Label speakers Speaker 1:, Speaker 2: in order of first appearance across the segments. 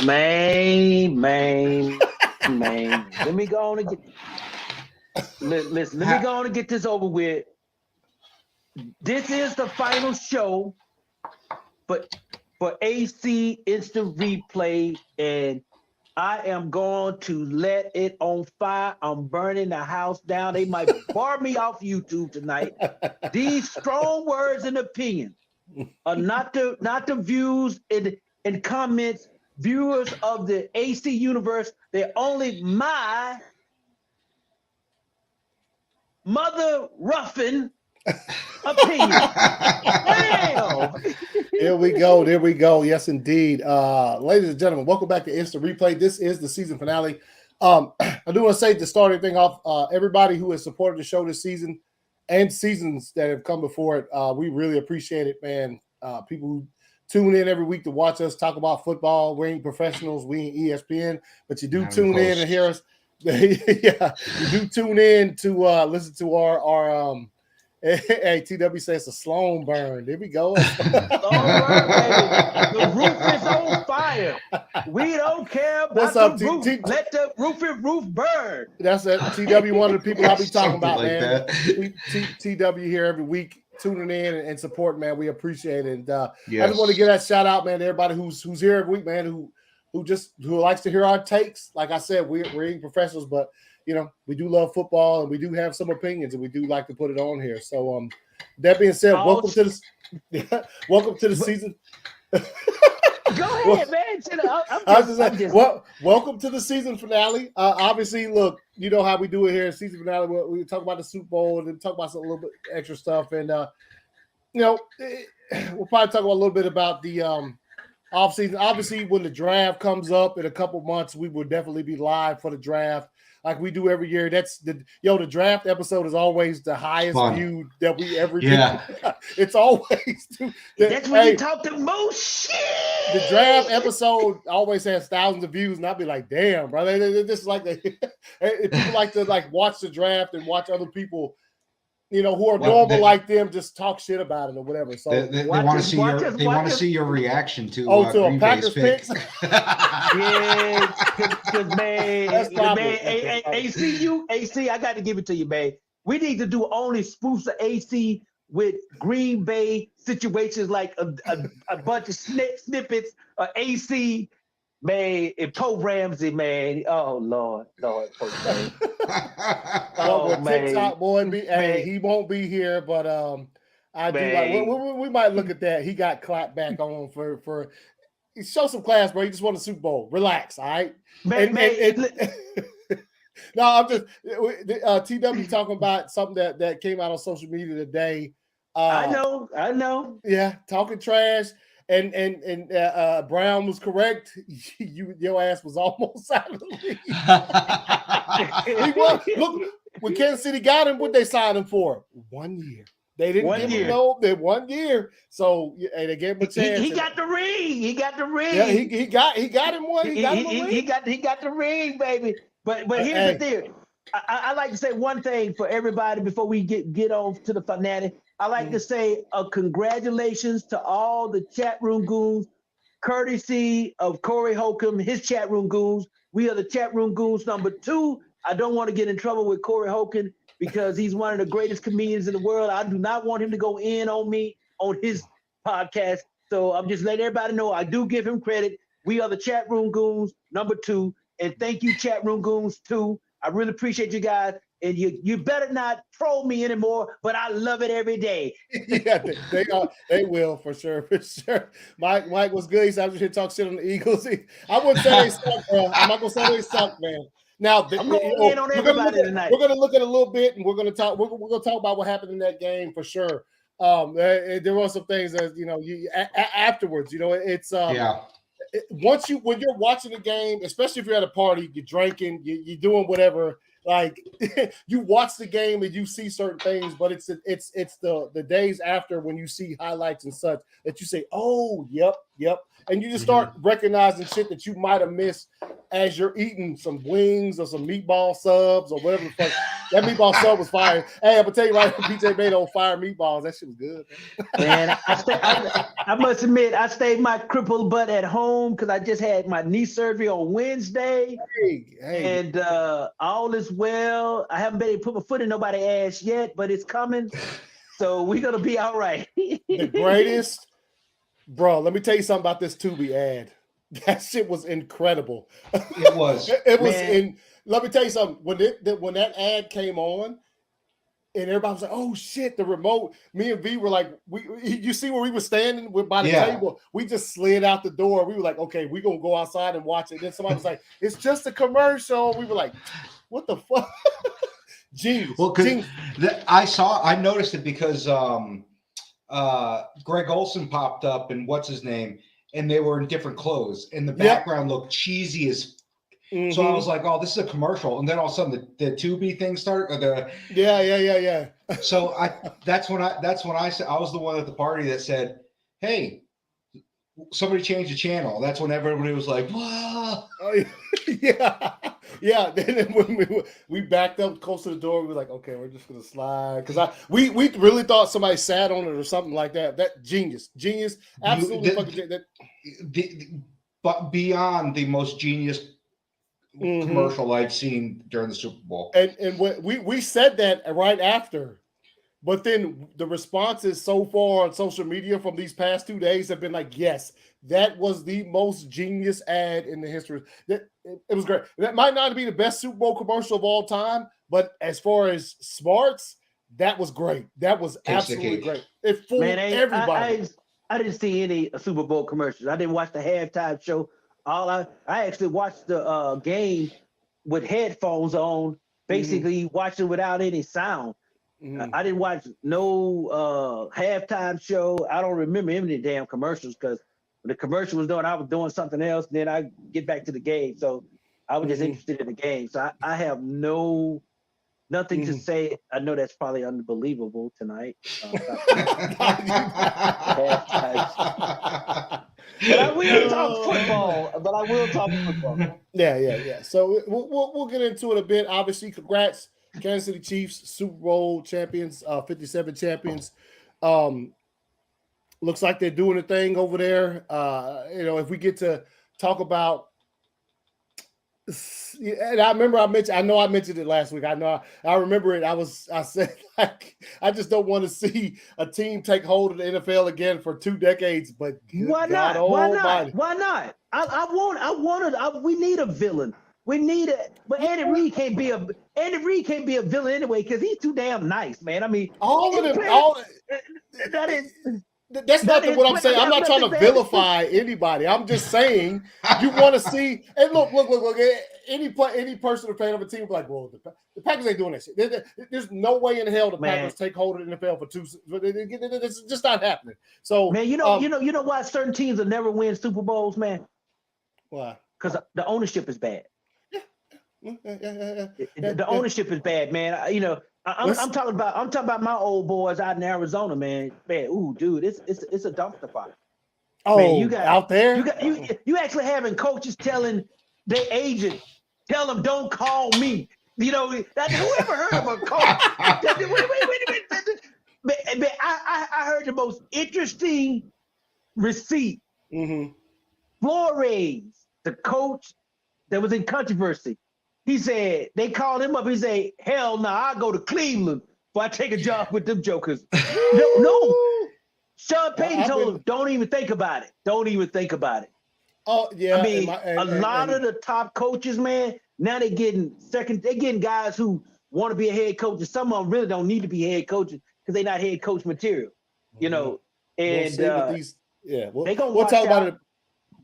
Speaker 1: Man. Let me go on and get. Listen, let me go on and get this over with. This is the final show, but for AC Instant Replay, and I am going to let it on fire. I'm burning the house down. They might bar me off YouTube tonight. These strong words and opinions are not the views and comments, viewers of the AC universe. They're only my mother ruffin opinion. Damn.
Speaker 2: There we go. Yes, indeed. Ladies and gentlemen, welcome back to Instant Replay. This is the season finale. I do want to say to start everything off, everybody who has supported the show this season and seasons that have come before it, we really appreciate it, man. People who tune in every week to watch us talk about football. We ain't professionals. We ain't ESPN, but you do tune in and hear us. Yeah, you do tune in to listen to our hey, TW says a Sloan burn. There we go.
Speaker 1: Sloan burn, baby. The roof is on fire. We don't care about
Speaker 2: What's up,
Speaker 1: the roof. Let the roof burn.
Speaker 2: That's it. TW, one of the people I'll be talking about,
Speaker 3: like
Speaker 2: man. TW here every week, tuning in and supporting, man. We appreciate it. And I just want to give that shout out, man, to everybody who's here every week, man, who likes to hear our takes. Like I said, we're ain't professionals, but you know, we do love football and we do have some opinions and we do like to put it on here. So that being said, welcome to the season.
Speaker 1: Go ahead, man.
Speaker 2: Welcome to the season finale. Obviously, look, you know how we do it here. Season finale, we talk about the Super Bowl and then talk about a little bit extra stuff. And you know, we'll probably talk a little bit about the offseason. Obviously, when the draft comes up in a couple months, we will definitely be live for the draft. Like we do every year. That's the draft episode is always the highest viewed that we ever do. It's always
Speaker 1: that's when you talk the most shit.
Speaker 2: The draft episode always has thousands of views, and I'll be like, damn, bro. This is like people like to like watch the draft and watch other people, you know, who are normal like them just talk shit about it or whatever. So
Speaker 3: they want to see your reaction to
Speaker 2: to a Packers pick.
Speaker 1: Yeah, because man, AC, I got to give it to you, man. We need to do only spoofs of AC with Green Bay situations, like a bunch of snippets of AC, man. And Poe Ramsey, man. Oh Lord, Poe Ramsey.
Speaker 2: Oh man, TikTok boy, he won't be here, but I do like. We might look at that. He got clapped back on for. Show some class, bro. You just won the Super Bowl. Relax, all right? No, I'm just TW talking about something that came out on social media today.
Speaker 1: I know.
Speaker 2: Yeah, talking trash, and Brown was correct. Your ass was almost out of the league. Look, when Kansas City got him, what they signed him for? 1 year. They didn't give him they 1 year. So they gave him a chance.
Speaker 1: He got the ring.
Speaker 2: Yeah, he got him one. He
Speaker 1: got the ring, baby. But here's the thing. I like to say one thing for everybody before we get on to the finale. I like to say congratulations to all the chat room goons, courtesy of Corey Holcomb, his chat room goons. We are the chat room goons number 2. I don't want to get in trouble with Corey Holcomb because he's one of the greatest comedians in the world. I do not want him to go in on me on his podcast. So I'm just letting everybody know I do give him credit. We are the chat room goons number 2. And thank you, chat room goons 2. I really appreciate you guys. And you better not troll me anymore, but I love it every day.
Speaker 2: Yeah, they will for sure. Mike was good. He's out here talk shit on the Eagles. I wouldn't say they suck, bro. I'm not gonna say they suck, man. Now
Speaker 1: I'm going in on everybody tonight.
Speaker 2: We're gonna look at a little bit, and we're gonna talk. We're gonna talk about what happened in that game for sure. There were some things that afterwards. It's when you're watching the game, especially if you're at a party, you're drinking, you're doing whatever. Like you watch the game and you see certain things, but it's the days after when you see highlights and such that you say, "Oh, yep." and you just start recognizing shit that you might have missed as you're eating some wings or some meatball subs or whatever the fuck. That meatball sub was fire. Hey, I'm gonna tell you right, PJ made on fire meatballs. That shit was good,
Speaker 1: man. I must admit, I stayed my crippled butt at home because I just had my knee surgery on Wednesday. And all is well. I haven't been able to put my foot in nobody's ass yet, but it's coming. So we're gonna be all right.
Speaker 2: The greatest, bro. Let me tell you something about this Tubi ad. That shit was incredible.
Speaker 3: It was.
Speaker 2: It was in. Let me tell you something. When that ad came on, and everybody was like, "Oh shit!" The remote. Me and V were like, you see where we were standing by the table? We just slid out the door. We were like, "Okay, we gonna go outside and watch it." And then somebody was like, "It's just a commercial." We were like, "What the fuck?" Genius.
Speaker 3: Well, because I noticed it because Greg Olson popped up and what's his name, and they were in different clothes, and the background looked cheesy as. So I was like, "Oh, this is a commercial," and then all of a sudden the Tubi thing started. Or
Speaker 2: yeah.
Speaker 3: So that's when I said I was the one at the party that said, "Hey, somebody changed the channel." That's when everybody was like, "Whoa!"
Speaker 2: Oh, yeah. Then when we backed up close to the door, we were like, "Okay, we're just gonna slide," because we really thought somebody sat on it or something like that. That genius, absolutely fucking
Speaker 3: but beyond the most genius. Commercial I've seen during the Super Bowl,
Speaker 2: and we said that right after, but then the responses so far on social media from these past 2 days have been like, yes, that was the most genius ad in the history. It was great. That might not be the best Super Bowl commercial of all time, but as far as smarts, that was great. That was absolutely great. It fooled everybody.
Speaker 1: I didn't see any Super Bowl commercials. I didn't watch the halftime show. I actually watched the game with headphones on, basically watching without any sound. I didn't watch no halftime show. I don't remember any damn commercials because when the commercial was done, I was doing something else. And then I get back to the game. So I was just interested in the game. So I have nothing to say. I know that's probably unbelievable tonight. But I will talk football.
Speaker 2: Yeah. So we'll get into it a bit. Obviously, congrats, Kansas City Chiefs, Super Bowl champions, 57 champions. Looks like they're doing a thing over there. If we get to talk about. And I remember I mentioned it last week. I remember it. I said, like, I just don't want to see a team take hold of the NFL again for 2 decades. But
Speaker 1: why not? We need a villain. We need it. But Andy Reid can't be a villain anyway because he's too damn nice, man. I mean,
Speaker 2: that's not what I'm saying. I'm not trying to vilify anybody. I'm just saying you want to see. And look. Any person who played on a team will be like, well, the Packers ain't doing that shit. There's no way in hell the Packers take hold of the NFL for 2. It's just not happening. So,
Speaker 1: man, you know why certain teams will never win Super Bowls, man?
Speaker 2: Why?
Speaker 1: Because the ownership is bad. The ownership is bad, man. I'm talking about my old boys out in Arizona, man. Man, ooh, dude, it's a dumpster fire.
Speaker 2: Oh, man, you got out there.
Speaker 1: You actually having coaches telling their agent, tell them don't call me. Whoever heard of a coach? Wait. I heard the most interesting receipt. Flores, the coach that was in controversy. He said, they called him up. He said, hell no, I'll go to Cleveland before I take a job with them jokers. No. Sean Payton told him, don't even think about it. Oh, yeah. I mean, a lot of the top coaches, man, now they're getting guys who want to be a head coach, and some of them really don't need to be head coaches because they're not head coach material, And
Speaker 2: we'll talk about it.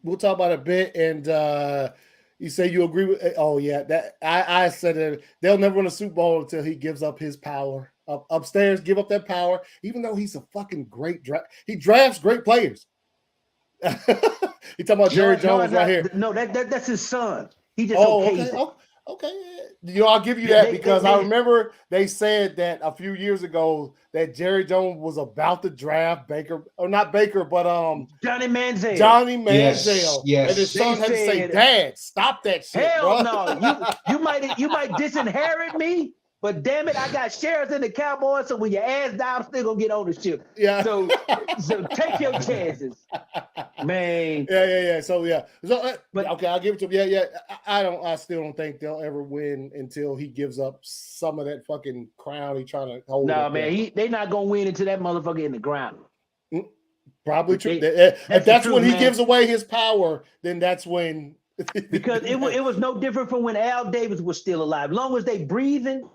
Speaker 2: We'll talk about it a bit, and you say you agree with? Oh yeah, that I said that they'll never win a Super Bowl until he gives up his power upstairs. Give up that power, even though he's a fucking great draft. He drafts great players. You talking about Jerry Jones right here?
Speaker 1: No, that's his son. He just okay.
Speaker 2: Okay, I'll give you that because I remember they said that a few years ago that Jerry Jones was about to draft Baker, or not Baker, but
Speaker 1: Johnny Manziel.
Speaker 2: Johnny Manziel,
Speaker 3: yes.
Speaker 2: and his son had to say, "Dad, stop that shit,
Speaker 1: hell
Speaker 2: bro."
Speaker 1: no, you might disinherit me, but damn it, I got shares in the Cowboys, so when your ass die, I'm still gonna get ownership.
Speaker 2: Yeah.
Speaker 1: So take your chances, man.
Speaker 2: Yeah. So
Speaker 1: But
Speaker 2: okay, I'll give it to him. Yeah. I still don't think they'll ever win until he gives up some of that fucking crown he's trying to hold.
Speaker 1: no, man, they not gonna win until that motherfucker in the ground.
Speaker 2: Probably true. If that's when he gives away his power, then that's when.
Speaker 1: Because it was no different from when Al Davis was still alive. As long as they breathing,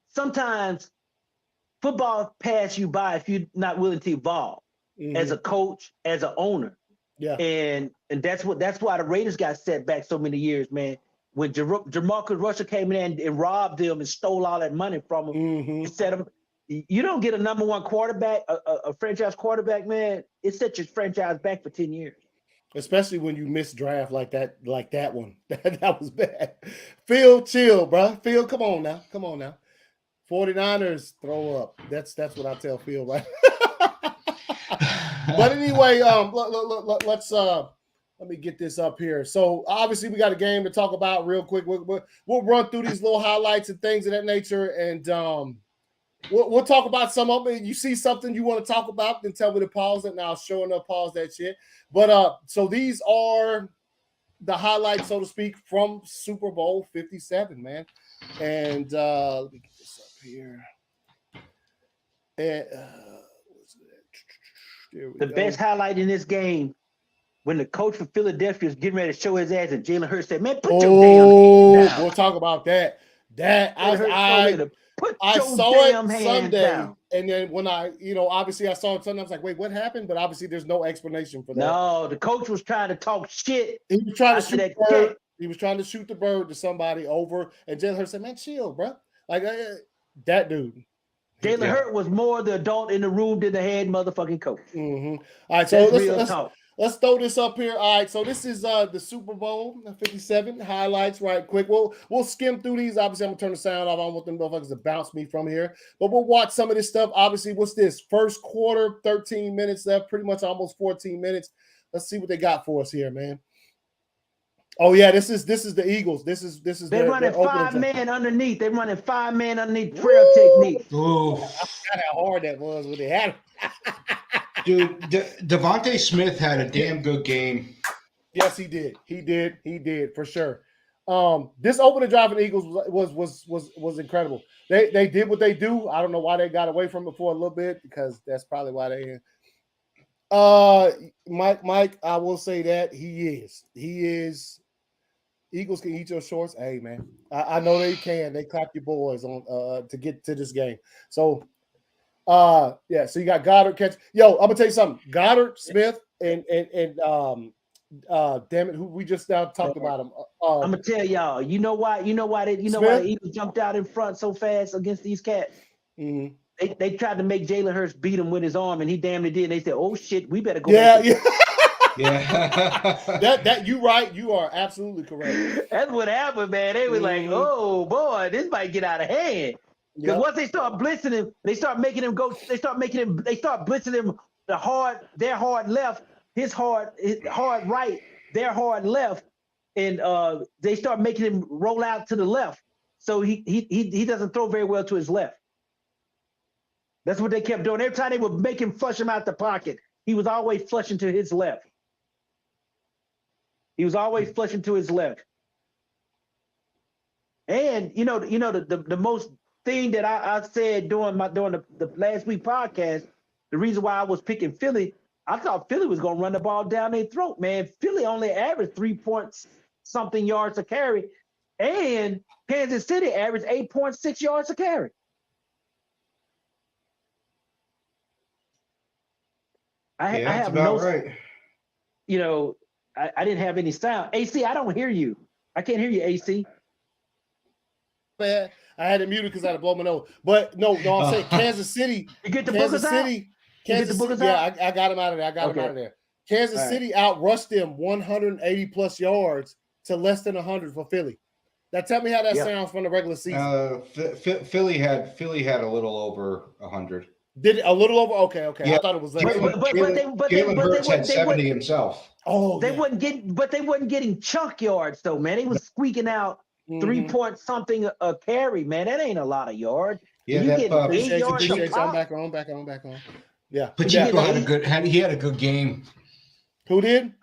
Speaker 1: sometimes football pass you by if you're not willing to evolve as a coach, as an owner.
Speaker 2: Yeah.
Speaker 1: And that's why the Raiders got set back so many years, man. When Jamarcus Russell came in and robbed them and stole all that money from them, and set them. You don't get a number one quarterback, a franchise quarterback, man. It sets your franchise back for 10 years.
Speaker 2: Especially when you miss draft like that one. That was bad. Phil, chill, bro. Phil, come on now. 49ers, throw up. That's what I tell Phil, right? But anyway, let's let me get this up here. So obviously we got a game to talk about real quick. We'll run through these little highlights and things of that nature, and we'll talk about some of it. You see something you want to talk about, then tell me to pause it, and I'll sure enough pause that shit. But so these are the highlights, so to speak, from Super Bowl 57, man. And let me get this up here. And
Speaker 1: the best highlight in this game, when the coach for Philadelphia is getting ready to show his ass, and Jalen Hurts said, "Man, put your damn hands down."
Speaker 2: We'll talk about that. I saw it Sunday, and then when obviously I saw it Sunday, I was like, wait, what happened? But obviously there's no explanation for that.
Speaker 1: No, the coach was trying to talk shit.
Speaker 2: He was trying to shoot the bird. He was trying to shoot the bird to somebody over, and Jalen Hurts said, "Man, chill, bro." Like that dude.
Speaker 1: Jalen Hurts was more the adult in the room than the head motherfucking coach.
Speaker 2: All right, so let's throw this up here. All right, so this is the Super Bowl 57 highlights right quick. We'll skim through these. Obviously, I'm going to turn the sound off. I don't want them motherfuckers to bounce me from here. But we'll watch some of this stuff. Obviously, what's this? First quarter, 13 minutes left, pretty much almost 14 minutes. Let's see what they got for us here, man. Oh, yeah, this is the Eagles. This is
Speaker 1: they're running five man underneath. They're running five man underneath trail technique.
Speaker 3: Oh,
Speaker 2: I forgot how hard that was when they had him.
Speaker 3: Dude, Devontae Smith had a damn good game.
Speaker 2: Yes, he did. He did for sure. This opening drive of the Eagles was incredible. They did what they do. I don't know why they got away from it for a little bit, because that's probably why they. Mike, I will say that he is. Eagles can eat your shorts. Hey, man, I know they can. They clap your boys on to get to this game. So. Yeah, so you got Goddard catch. Yo, I'm gonna tell you something. Goddard, Smith, and damn it, who we just now talked about him.
Speaker 1: I'm gonna tell y'all. You know why the Eagles jumped out in front so fast against these cats?
Speaker 2: Mm-hmm.
Speaker 1: They tried to make Jalen Hurts beat him with his arm, and he damn near did. And they said, "Oh shit, we better go."
Speaker 2: Yeah.
Speaker 3: Yeah.
Speaker 2: that you right. You are absolutely correct.
Speaker 1: That's what happened, man. They were like, "Oh boy, this might get out of hand." Because once they start blitzing him, they start blitzing him their hard left, his hard right, their hard left, and they start making him roll out to the left. So he doesn't throw very well to his left. That's what they kept doing. Every time they would make him flush him out the pocket, he was always flushing to his left. And the most thing that I said during the last week podcast, the reason why I was picking Philly, I thought Philly was gonna run the ball down their throat, man. Philly only averaged 3-point-something yards a carry, and Kansas City averaged 8.6 yards a carry. I have
Speaker 3: about right.
Speaker 1: I didn't have any sound. AC, I don't hear you. I can't hear you, AC.
Speaker 2: Man, I had it muted because I had to blow my nose. But no, I'm saying Kansas City.
Speaker 1: You get the
Speaker 2: Kansas
Speaker 1: boogers
Speaker 2: City.
Speaker 1: out? Kansas City.
Speaker 2: Yeah, I got him out of there. Him out of there. Kansas City outrushed them 180 plus yards to less than 100 for Philly. Now tell me how that sounds from the regular season.
Speaker 3: Philly had a little over 100.
Speaker 2: Did it a little over? Okay.
Speaker 3: Yeah.
Speaker 2: I thought it was less.
Speaker 3: Jalen Hurts had 70 himself.
Speaker 2: Oh,
Speaker 1: they wasn't getting chunk yards though, man. They was squeaking out 3 point something a carry, man. That ain't a lot of yards.
Speaker 3: Yeah,
Speaker 1: you get 8 yards.
Speaker 2: I'm back on. Yeah,
Speaker 3: Pacheco had a good game.
Speaker 2: Who did?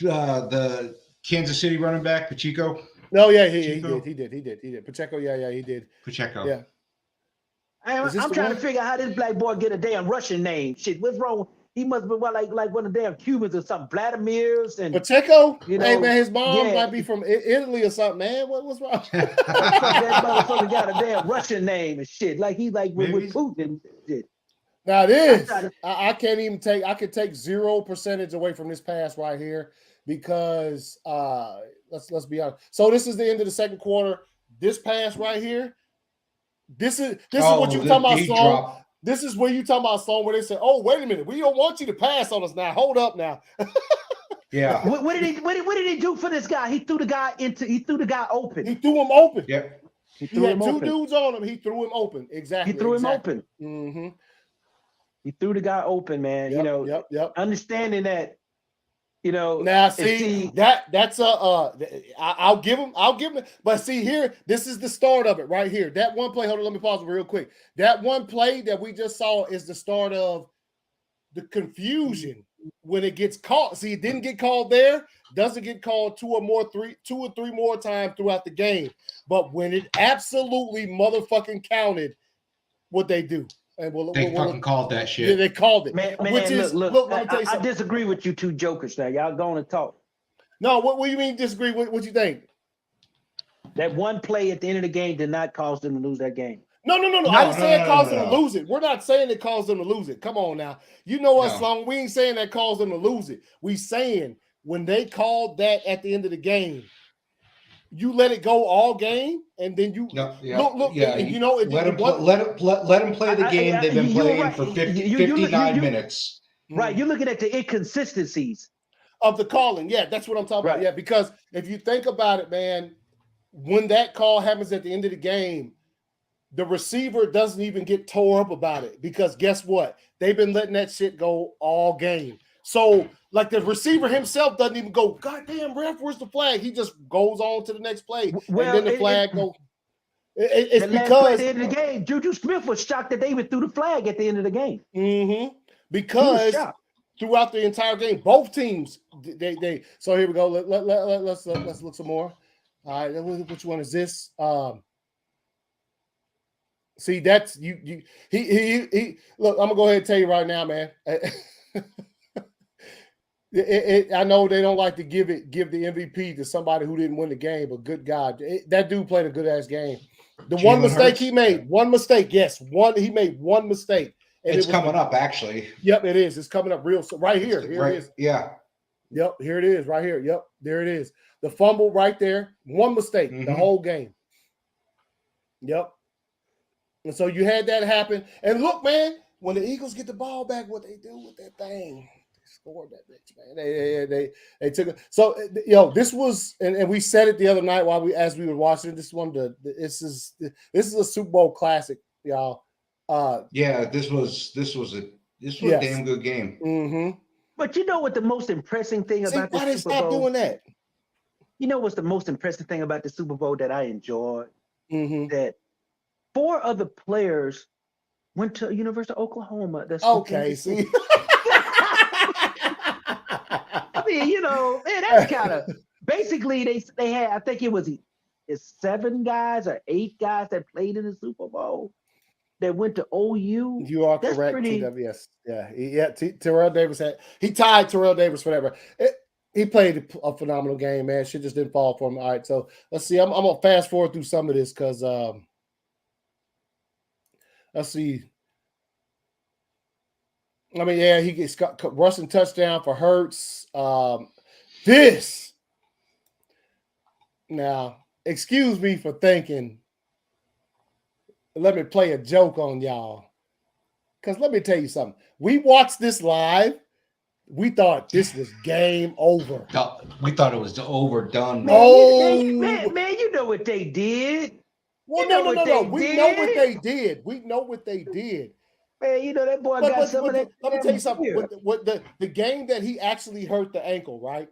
Speaker 3: The Kansas City running back Pacheco.
Speaker 2: No, yeah, he did. Pacheco, yeah, he did.
Speaker 3: Pacheco.
Speaker 2: Yeah.
Speaker 1: I'm trying to figure out how this black boy get a damn Russian name. Shit, what's wrong? He must be like one of the damn Cubans or something. Vladimir's and
Speaker 2: Pacheco. Hey man, his mom might be from Italy or something, man. What's wrong?
Speaker 1: That motherfucker got a damn Russian name and shit. Like he with Putin and shit.
Speaker 2: Now this, I can't even take. I could take 0% away from this pass right here because let's be honest. So this is the end of the second quarter. This pass right here. This is what you talking about, Sloan. This is where you talking about, Sloan, where they say, "Oh, wait a minute, we don't want you to pass on us now. Hold up now."
Speaker 3: Yeah.
Speaker 1: What did he do for this guy? He threw the guy open.
Speaker 2: He threw him open.
Speaker 3: Yep.
Speaker 2: He had two dudes on him. He threw him open. Exactly.
Speaker 1: He threw him open.
Speaker 2: Mm-hmm.
Speaker 1: He threw the guy open, man.
Speaker 2: Yep.
Speaker 1: Understanding that,
Speaker 2: Now that's I'll give him. But see here, this is the start of it right here. That one play. Hold on, let me pause real quick. That one play that we just saw is the start of the confusion when it gets caught. See, it didn't get called there. Doesn't get called two or three more times throughout the game. But when it absolutely motherfucking counted, what they do. And
Speaker 3: they fucking called that shit.
Speaker 2: Yeah, they called it.
Speaker 1: Man, look, let me tell you I disagree with you two jokers now. Y'all going to talk.
Speaker 2: No, what do you mean disagree? What you think?
Speaker 1: That one play at the end of the game did not cause them to lose that game.
Speaker 2: No. I didn't say it caused them to lose it. We're not saying it caused them to lose it. Come on now. You know us, Sloan. We ain't saying that caused them to lose it. We saying when they called that at the end of the game, you let it go all game, and then you look.
Speaker 3: Yeah, let them play the game they've been playing for 59 minutes.
Speaker 1: Right, you're looking at the inconsistencies
Speaker 2: of the calling. Yeah, that's what I'm talking about. Yeah, because if you think about it, man, when that call happens at the end of the game, the receiver doesn't even get tore up about it because guess what? They've been letting that shit go all game. So, like the receiver himself doesn't even go, God damn, ref, where's the flag? He just goes on to the next play. Well, and then the flag goes. It's because at the end
Speaker 1: of the game, Juju Smith was shocked that they even threw the flag at the end of the game.
Speaker 2: Mm-hmm. Because throughout the entire game, both teams, they so here we go. Let's look some more. All right, which one is this? See, that's you. He. Look, I'm gonna go ahead and tell you right now, man. I know they don't like to give the MVP to somebody who didn't win the game, but good God, that dude played a good ass game. The Jalen one mistake Hurts. He made, one mistake, yes, he made one mistake.
Speaker 3: And it's coming up, actually.
Speaker 2: Yep, it is. It's coming up real right here. Here it is.
Speaker 3: Yeah.
Speaker 2: Yep, here it is, right here. Yep, there it is. The fumble right there, one mistake, the whole game. Yep. And so you had that happen. And look, man, when the Eagles get the ball back, what they do with that thing? Scored that bitch, man. They took it. So this was, and we said it the other night as we were watching. This is a Super Bowl classic, y'all.
Speaker 3: This was a damn good game.
Speaker 2: Mm-hmm.
Speaker 1: But you know what the most impressive thing about
Speaker 2: why
Speaker 1: the
Speaker 2: they
Speaker 1: Super Bowl?
Speaker 2: Stop doing that?
Speaker 1: You know what's the most impressive thing about the Super Bowl that I enjoyed?
Speaker 2: Mm-hmm.
Speaker 1: That 4 other players went to University of Oklahoma. That's
Speaker 2: okay. See.
Speaker 1: I mean, man, that's kind of basically they had. I think it's 7 guys or 8 guys that played in the Super Bowl that went to OU.
Speaker 2: You are that's correct, TWS. Yeah. Terrell Davis he tied Terrell Davis for that. He played a phenomenal game, man. Shit just didn't fall for him. All right, so let's see. I'm gonna fast forward through some of this because let's see. I mean, yeah, he gets rushing touchdown for Hurts. This now, excuse me for thinking. Let me play a joke on y'all, because let me tell you something. We watched this live. we thought this was game over.
Speaker 3: We thought it was overdone.
Speaker 1: Man, you know what they did.
Speaker 2: Well, no. We know what they did. We know what they did.
Speaker 1: Man, you know that boy got some of that.
Speaker 2: Let me tell you something. What the game that he actually hurt the ankle, right?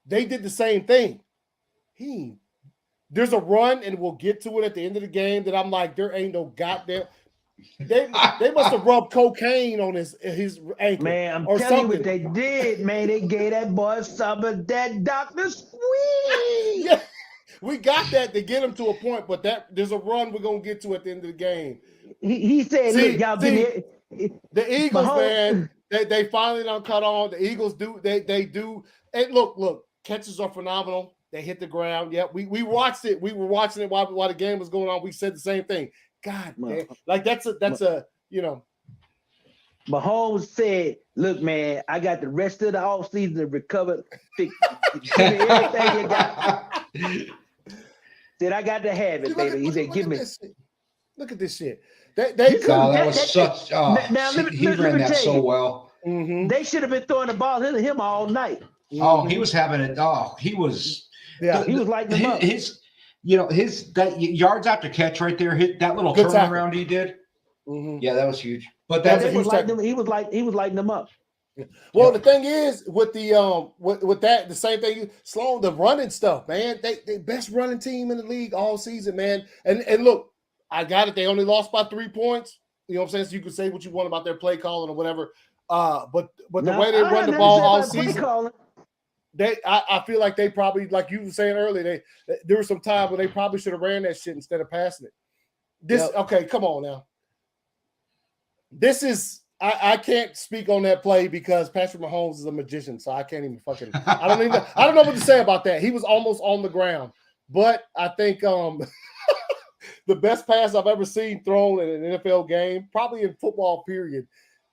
Speaker 2: They did the same thing. There's a run, and we'll get to it at the end of the game that I'm like, there ain't no goddamn. They must have rubbed cocaine on his ankle.
Speaker 1: Man, I'm telling you what they did, man. They gave that boy some of that Dr. Sweet.
Speaker 2: Yeah, we got that to get him to a point, but there's a run we're gonna get to at the end of the game.
Speaker 1: He said, "Look, y'all give me
Speaker 2: the Eagles, man. They finally done cut on. The Eagles do they do. And look, catches are phenomenal. They hit the ground. Yeah, we watched it. We were watching it while the game was going on. We said the same thing. God, man. Like that's a you know.
Speaker 1: Mahomes said, "Look, man, I got the rest of the offseason to recover. Give me everything you got." Said, "I got to have it, baby." He said, "Give me."
Speaker 2: Look at this shit.
Speaker 3: He ran that so well.
Speaker 2: Mm-hmm.
Speaker 1: They should have been throwing the ball into him all night.
Speaker 3: Oh, he was having it. Oh, he was.
Speaker 2: Yeah,
Speaker 1: he was lighting them up.
Speaker 3: His that yards after catch right there. That little turnaround he did.
Speaker 2: Mm-hmm.
Speaker 3: Yeah, that was huge. But
Speaker 1: he was lighting them up.
Speaker 2: Well, the thing is with the with that the same thing. Sloan, the running stuff, man. They best running team in the league all season, man. And look, I got it. They only lost by 3 points. You know what I'm saying? So you can say what you want about their play calling or whatever. But the way they run the ball all season, I feel like they probably, like you were saying earlier, there was some time where they probably should have ran that shit instead of passing it. Okay, come on now. This is I can't speak on that play because Patrick Mahomes is a magician, so I can't even fucking I don't know what to say about that. He was almost on the ground, but I think the best pass I've ever seen thrown in an NFL game, probably in football period,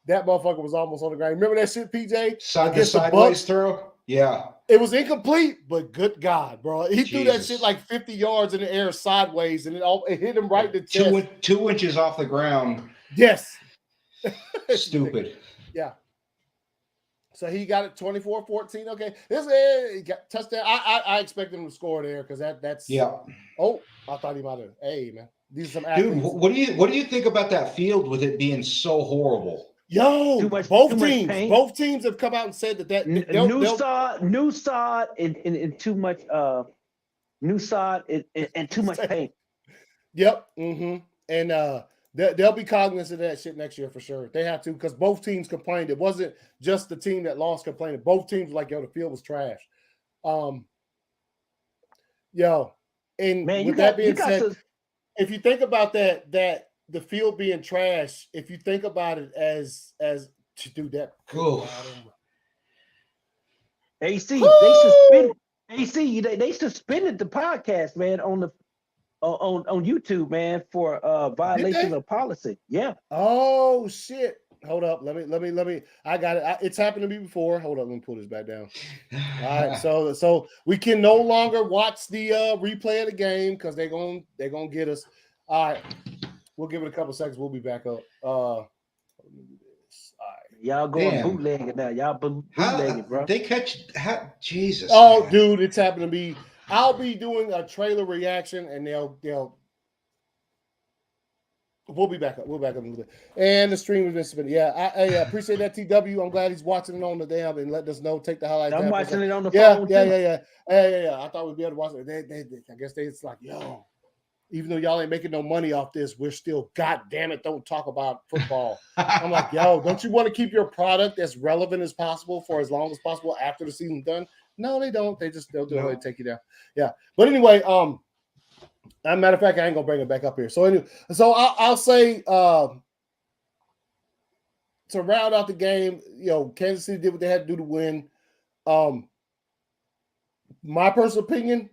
Speaker 2: that motherfucker was almost on the ground. Remember that shit, PJ?
Speaker 3: Sideways throw? Yeah.
Speaker 2: It was incomplete, but good God, bro. He threw that shit like 50 yards in the air sideways, and it hit him right in the chest.
Speaker 3: 2 inches off the ground.
Speaker 2: Yes.
Speaker 3: Stupid.
Speaker 2: Yeah. So he got it 24-14. Okay. He got touchdown. I expect him to score there because that's Oh, I thought he might have. Hey, man. These are some athletes.
Speaker 3: Dude, what do you think about that field with it being so horrible?
Speaker 2: Both teams have come out and said that
Speaker 1: new sod and too much new sod and too much paint.
Speaker 2: Yep. Mm-hmm. And they'll be cognizant of that shit next year for sure. They have to, because both teams complained. It wasn't just the team that lost complaining. Both teams were like, yo, the field was trash. And
Speaker 1: man,
Speaker 2: with that being said, if you think about that the field being trash, if you think about it as to do that.
Speaker 3: Cool.
Speaker 1: AC, they suspended the podcast, man, on YouTube, man, for violation of policy. Yeah.
Speaker 2: Oh shit. Hold up. Let me. I got it. It's happened to me before. Hold up. Let me pull this back down. All right. So we can no longer watch the replay of the game because they're gonna get us. All right. We'll give it a couple seconds. We'll be back up. Let me do this. All right.
Speaker 1: Y'all going bootlegging now. Y'all bootlegging, bro.
Speaker 3: They Jesus.
Speaker 2: Oh, man. Dude, it's happened to me. I'll be doing a trailer reaction, and we'll be back up. We'll back up a little bit. And the stream has been submitted. Yeah, I appreciate that, TW. I'm glad he's watching it on the damn and letting us know. Take the highlights.
Speaker 1: I'm watching it on the phone.
Speaker 2: Yeah. I thought we'd be able to watch it. I guess it's like, yo, even though y'all ain't making no money off this, we're still, God damn it, don't talk about football. I'm like, yo, don't you want to keep your product as relevant as possible for as long as possible after the season's done? No, they don't. They'll do it and take you down. Yeah. But anyway, as a matter of fact, I ain't gonna bring it back up here. So anyway, I'll say to round out the game, Kansas City did what they had to do to win. My personal opinion,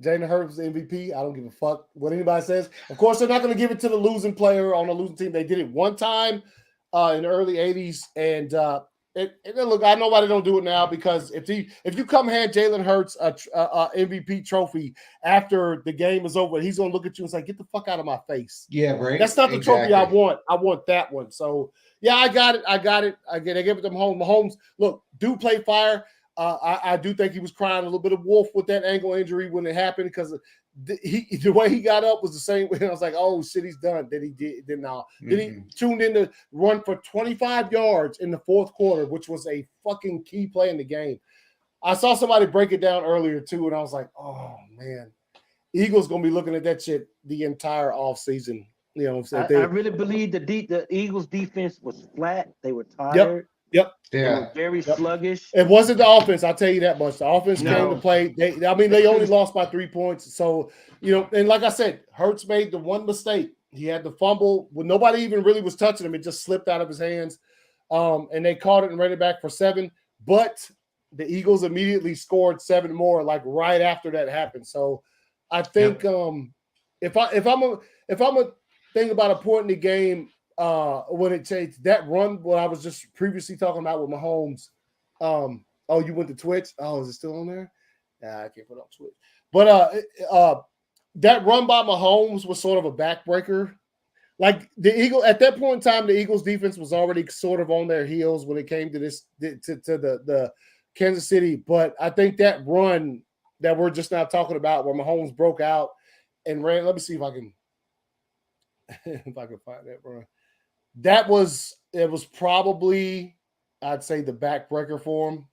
Speaker 2: Jalen Hurts is the MVP. I don't give a fuck what anybody says. Of course, they're not going to give it to the losing player on a losing team. They did it one time in the early 80s, and And look, I know why they don't do it now, because if you come hand Jalen Hurts a MVP trophy after the game is over, he's gonna look at you and say, "Get the fuck out of my face."
Speaker 3: Yeah, right.
Speaker 2: That's not the trophy I want. I want that one. So yeah, I got it. I give it to Mahomes. Mahomes, look, do play fire. I do think he was crying a little bit of wolf with that ankle injury when it happened, because the way he got up was the same way. I was like, oh shit, he's done. Then he tuned in to run for 25 yards in the fourth quarter, which was a fucking key play in the game. I saw somebody break it down earlier too, and I was like, oh man, Eagles gonna be looking at that shit the entire offseason. You know what I'm saying?
Speaker 1: I really believe the Eagles defense was flat. They were tired.
Speaker 2: Yep.
Speaker 1: They were very sluggish.
Speaker 2: It wasn't the offense, I'll tell you that much. The offense came to play. They only lost by 3 points. So, and like I said, Hurts made the one mistake. He had the fumble when nobody even really was touching him. It just slipped out of his hands. And they caught it and ran it back for 7. But the Eagles immediately scored 7 more, like right after that happened. So I think if I'm a thing about a point in the game, when it changed that run, what I was just previously talking about with Mahomes. Oh, you went to Twitch? Oh, is it still on there? Nah, I can't put it on Twitch. But that run by Mahomes was sort of a backbreaker. Like the Eagle at that point in time, the Eagles defense was already sort of on their heels when it came to the Kansas City. But I think that run that we're just now talking about, where Mahomes broke out and ran. Let me see if I can find that run. It was probably, I'd say, the backbreaker for him.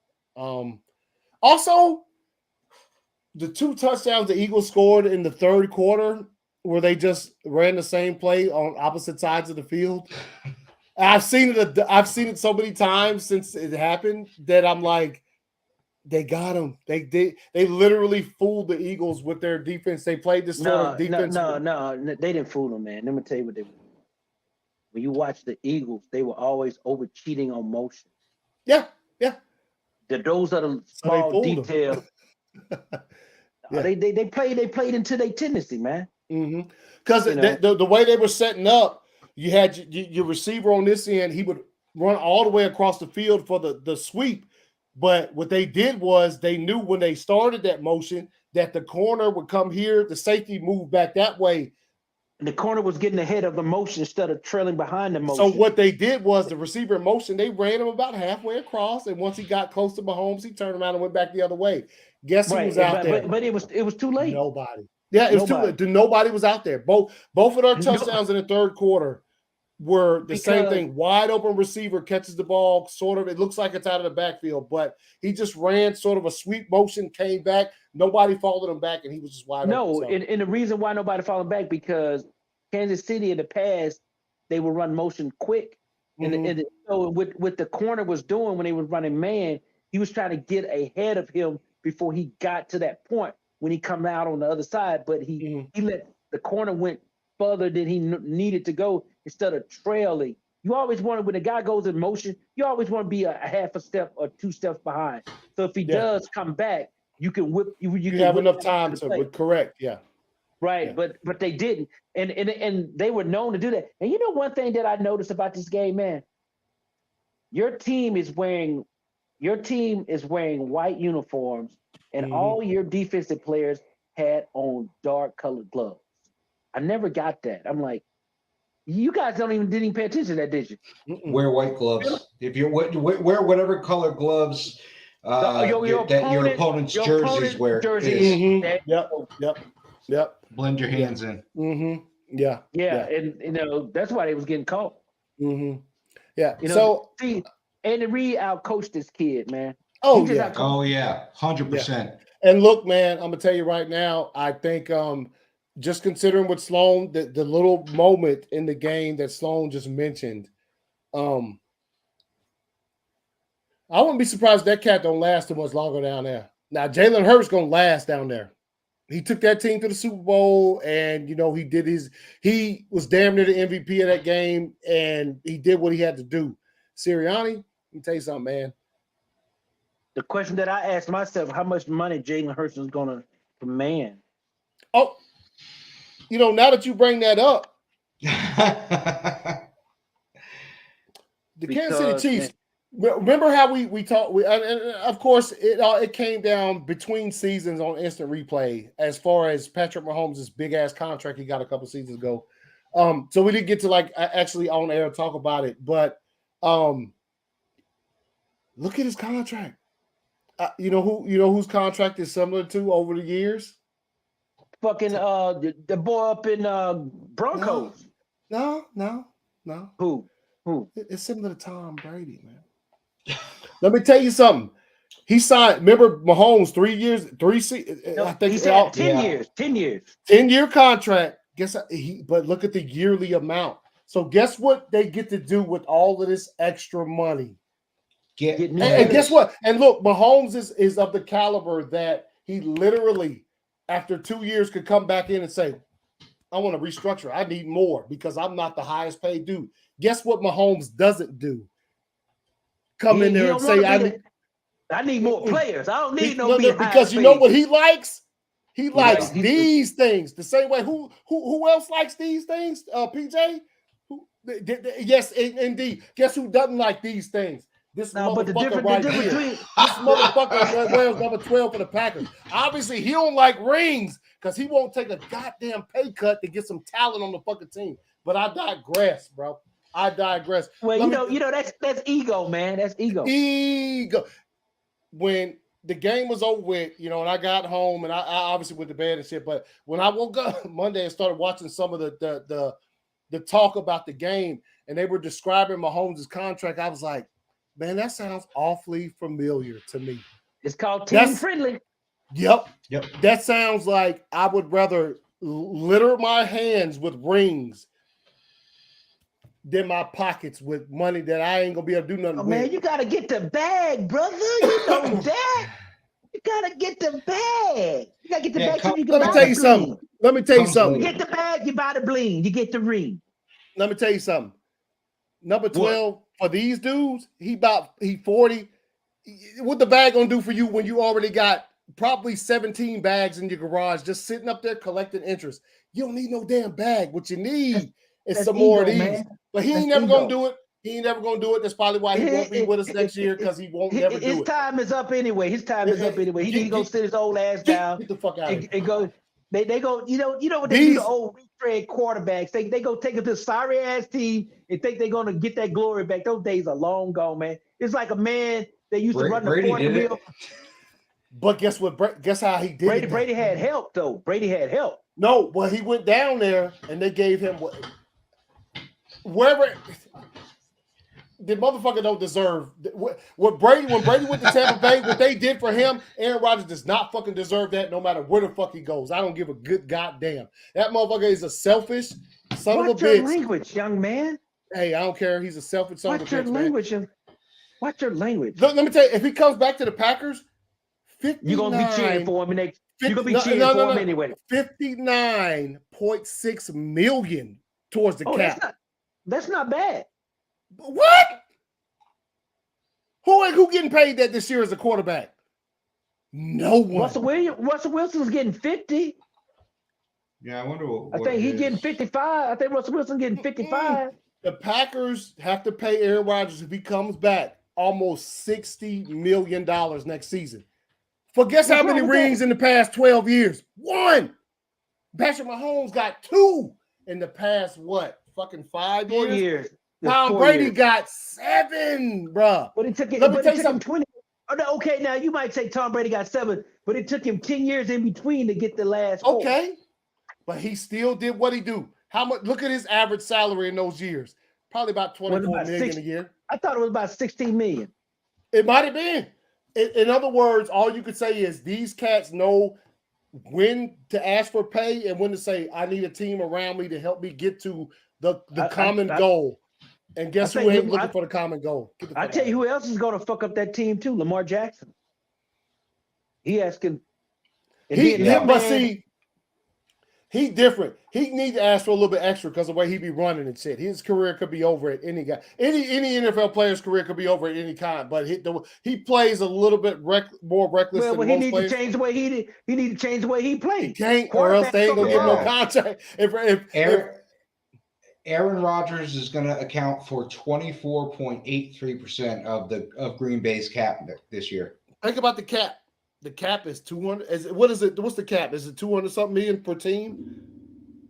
Speaker 2: Also, the 2 touchdowns the Eagles scored in the third quarter, where they just ran the same play on opposite sides of the field. I've seen it so many times since it happened that I'm like, they got him. They literally fooled the Eagles with their defense. They played this sort of defense.
Speaker 1: No, they didn't fool them, man. Let me tell you what they were. When you watch the Eagles, they were always over cheating on motion.
Speaker 2: Yeah.
Speaker 1: Those are the small details. They played into their tendency, man.
Speaker 2: Because the way they were setting up, you had your receiver on this end. He would run all the way across the field for the sweep. But what they did was they knew when they started that motion that the corner would come here, the safety moved back that way.
Speaker 1: And the corner was getting ahead of the motion instead of trailing behind the motion.
Speaker 2: So what they did was the receiver in motion, they ran him about halfway across, and once he got close to Mahomes, he turned around and went back the other way. Guess who was out there?
Speaker 1: But it was too late.
Speaker 2: Nobody. Yeah, it was too late. Nobody was out there. Both of their touchdowns in the third quarter were the same thing. Wide open receiver catches the ball, sort of. It looks like it's out of the backfield, but he just ran sort of a sweep motion, came back. Nobody followed him back, and he was just wide open.
Speaker 1: And the reason why nobody followed back, because Kansas City in the past, they would run motion quick. And so what the corner was doing when they was running man, he was trying to get ahead of him before he got to that point when he come out on the other side. But he let the corner went further than he needed to go instead of trailing. You always want, when a guy goes in motion, you always want to be a half a step or 2 steps behind. So if he does come back, you can whip. You can
Speaker 2: have enough time to correct. Yeah.
Speaker 1: Right, yeah. But they didn't, and they were known to do that. And you know one thing that I noticed about this game, man, your team is wearing white uniforms, and all your defensive players had on dark colored gloves. I never got that. I'm like, you guys didn't even pay attention to that, did you?
Speaker 3: Wear white gloves. If you wear whatever color gloves your opponent's jerseys wear.
Speaker 2: Yep.
Speaker 3: Blend your hands in.
Speaker 2: Yeah.
Speaker 1: And that's why they was getting caught.
Speaker 2: Yeah.
Speaker 1: See, Andy Reid outcoached this kid, man.
Speaker 3: Oh yeah, 100%.
Speaker 2: And look, man, I'm gonna tell you right now, I think just considering what Sloan, the little moment in the game that Sloan just mentioned, I wouldn't be surprised that cat don't last too much longer down there. Now, Jalen Hurts gonna last down there. He took that team to the Super Bowl, and he was damn near the MVP of that game, and he did what he had to do. Sirianni, let me tell you something, man.
Speaker 1: The question that I asked myself, how much money Jalen Hurts is gonna command?
Speaker 2: Oh, now that you bring that up, the Kansas City Chiefs, Remember how we talked? And of course, it came down between seasons on instant replay as far as Patrick Mahomes' big ass contract he got a couple seasons ago. So we didn't get to like actually on air talk about it, but look at his contract. You know whose contract is similar to over the years?
Speaker 1: Fucking the boy up in Broncos.
Speaker 2: No.
Speaker 1: Who?
Speaker 2: It's similar to Tom Brady, man. Let me tell you something. He signed. Remember Mahomes 3 years,
Speaker 1: No,
Speaker 2: I think
Speaker 1: he said 10
Speaker 2: yeah.
Speaker 1: years. 10 years.
Speaker 2: 10-year contract. But look at the yearly amount. So guess what they get to do with all of this extra money? And guess what? And look, Mahomes is of the caliber that he literally, after 2 years, could come back in and say, I want to restructure. I need more because I'm not the highest paid dude. Guess what Mahomes doesn't do? Come in there and say,
Speaker 1: I need more players. I don't need
Speaker 2: because you know what he likes? He likes these things. The same way who else likes these things? PJ? Yes, indeed. Guess who doesn't like these things? This motherfucker right here. This motherfucker wears number 12 for the Packers. Obviously, he don't like rings because he won't take a goddamn pay cut to get some talent on the fucking team. But I digress, bro. I digress.
Speaker 1: Well, you know that's ego, man. That's ego.
Speaker 2: Ego. When the game was over with, and I got home and I obviously went to bed and shit. But when I woke up Monday and started watching some of the talk about the game and they were describing Mahomes' contract, I was like, man, that sounds awfully familiar to me.
Speaker 1: It's called team friendly.
Speaker 2: Yep. That sounds like I would rather litter my hands with rings than my pockets with money that I ain't gonna be able to do nothing with.
Speaker 1: Man, you gotta get the bag, brother. You know that. You gotta get the bag. You gotta get the bag so you can
Speaker 2: Let me tell you something.
Speaker 1: You get the bag, you buy the bling, you get the ring.
Speaker 2: Let me tell you something. Number 12 for these dudes, he 40. What the bag gonna do for you when you already got probably 17 bags in your garage just sitting up there collecting interest? You don't need no damn bag. What you need is some more of these. Man. But he ain't never gonna do it. He ain't never gonna do it. That's probably why he won't be with us next year because he won't never do it.
Speaker 1: His time is up anyway. He need to go sit his old ass down.
Speaker 2: Get the fuck out of here.
Speaker 1: And go. They go. You know what they do to old retread quarterbacks. They go take it to sorry ass team and think they're gonna get that glory back. Those days are long gone, man. It's like a man that used to run the 40 wheel.
Speaker 2: But guess what? Guess how he did it.
Speaker 1: Brady had help though. Brady had help.
Speaker 2: No, well, he went down there and they gave him wherever. The motherfucker don't deserve what Brady. When Brady went to Tampa Bay, what they did for him, Aaron Rodgers does not fucking deserve that. No matter where the fuck he goes, I don't give a good goddamn. That motherfucker is a selfish son of a bitch.
Speaker 1: Watch your language, young man.
Speaker 2: Hey, I don't care. He's a selfish son of a bitch.
Speaker 1: Watch your language.
Speaker 2: Look, let me tell you. If he comes back to the Packers, 59,
Speaker 1: you're gonna be cheering for him. You're gonna be cheering for him anyway.
Speaker 2: $59.6 million towards the cap.
Speaker 1: That's not bad.
Speaker 2: What? Who getting paid that this year as a quarterback? No one.
Speaker 1: Russell Wilson's getting 50.
Speaker 3: Yeah, I wonder what
Speaker 1: I think he's getting 55. I think Russell Wilson getting 55.
Speaker 2: The Packers have to pay Aaron Rodgers if he comes back almost $60 million next season. For guess how many rings in the past 12 years? 1. Patrick Mahomes got 2 in the past, fucking 5 years?
Speaker 1: 4 years.
Speaker 2: Tom Brady got 7, bruh.
Speaker 1: But it took him 20. Oh, no, okay, now you might say Tom Brady got 7, but it took him 10 years in between to get the last 4.
Speaker 2: Okay, but he still did what he do. How much? Look at his average salary in those years. Probably about $24 million a year.
Speaker 1: I thought it was about $16 million.
Speaker 2: It might have been. In other words, all you could say is these cats know when to ask for pay and when to say, I need a team around me to help me get to the common goal. And guess who ain't looking for the common goal?
Speaker 1: I tell you who else is going to fuck up that team too, Lamar Jackson. He asking.
Speaker 2: He different. He need to ask for a little bit extra because of the way he be running and shit. His career could be over at any guy. Any NFL player's career could be over at any time. But he plays a little bit more reckless than most players.
Speaker 1: To change the way he need to change the way he plays.
Speaker 2: He can't, or else they ain't gonna give him no contract.
Speaker 3: Aaron Rodgers is going to account for 24.83% of Green Bay's cap this year.
Speaker 2: Think about the cap. The cap is 200. What is it? What's the cap? Is it 200 something million per team?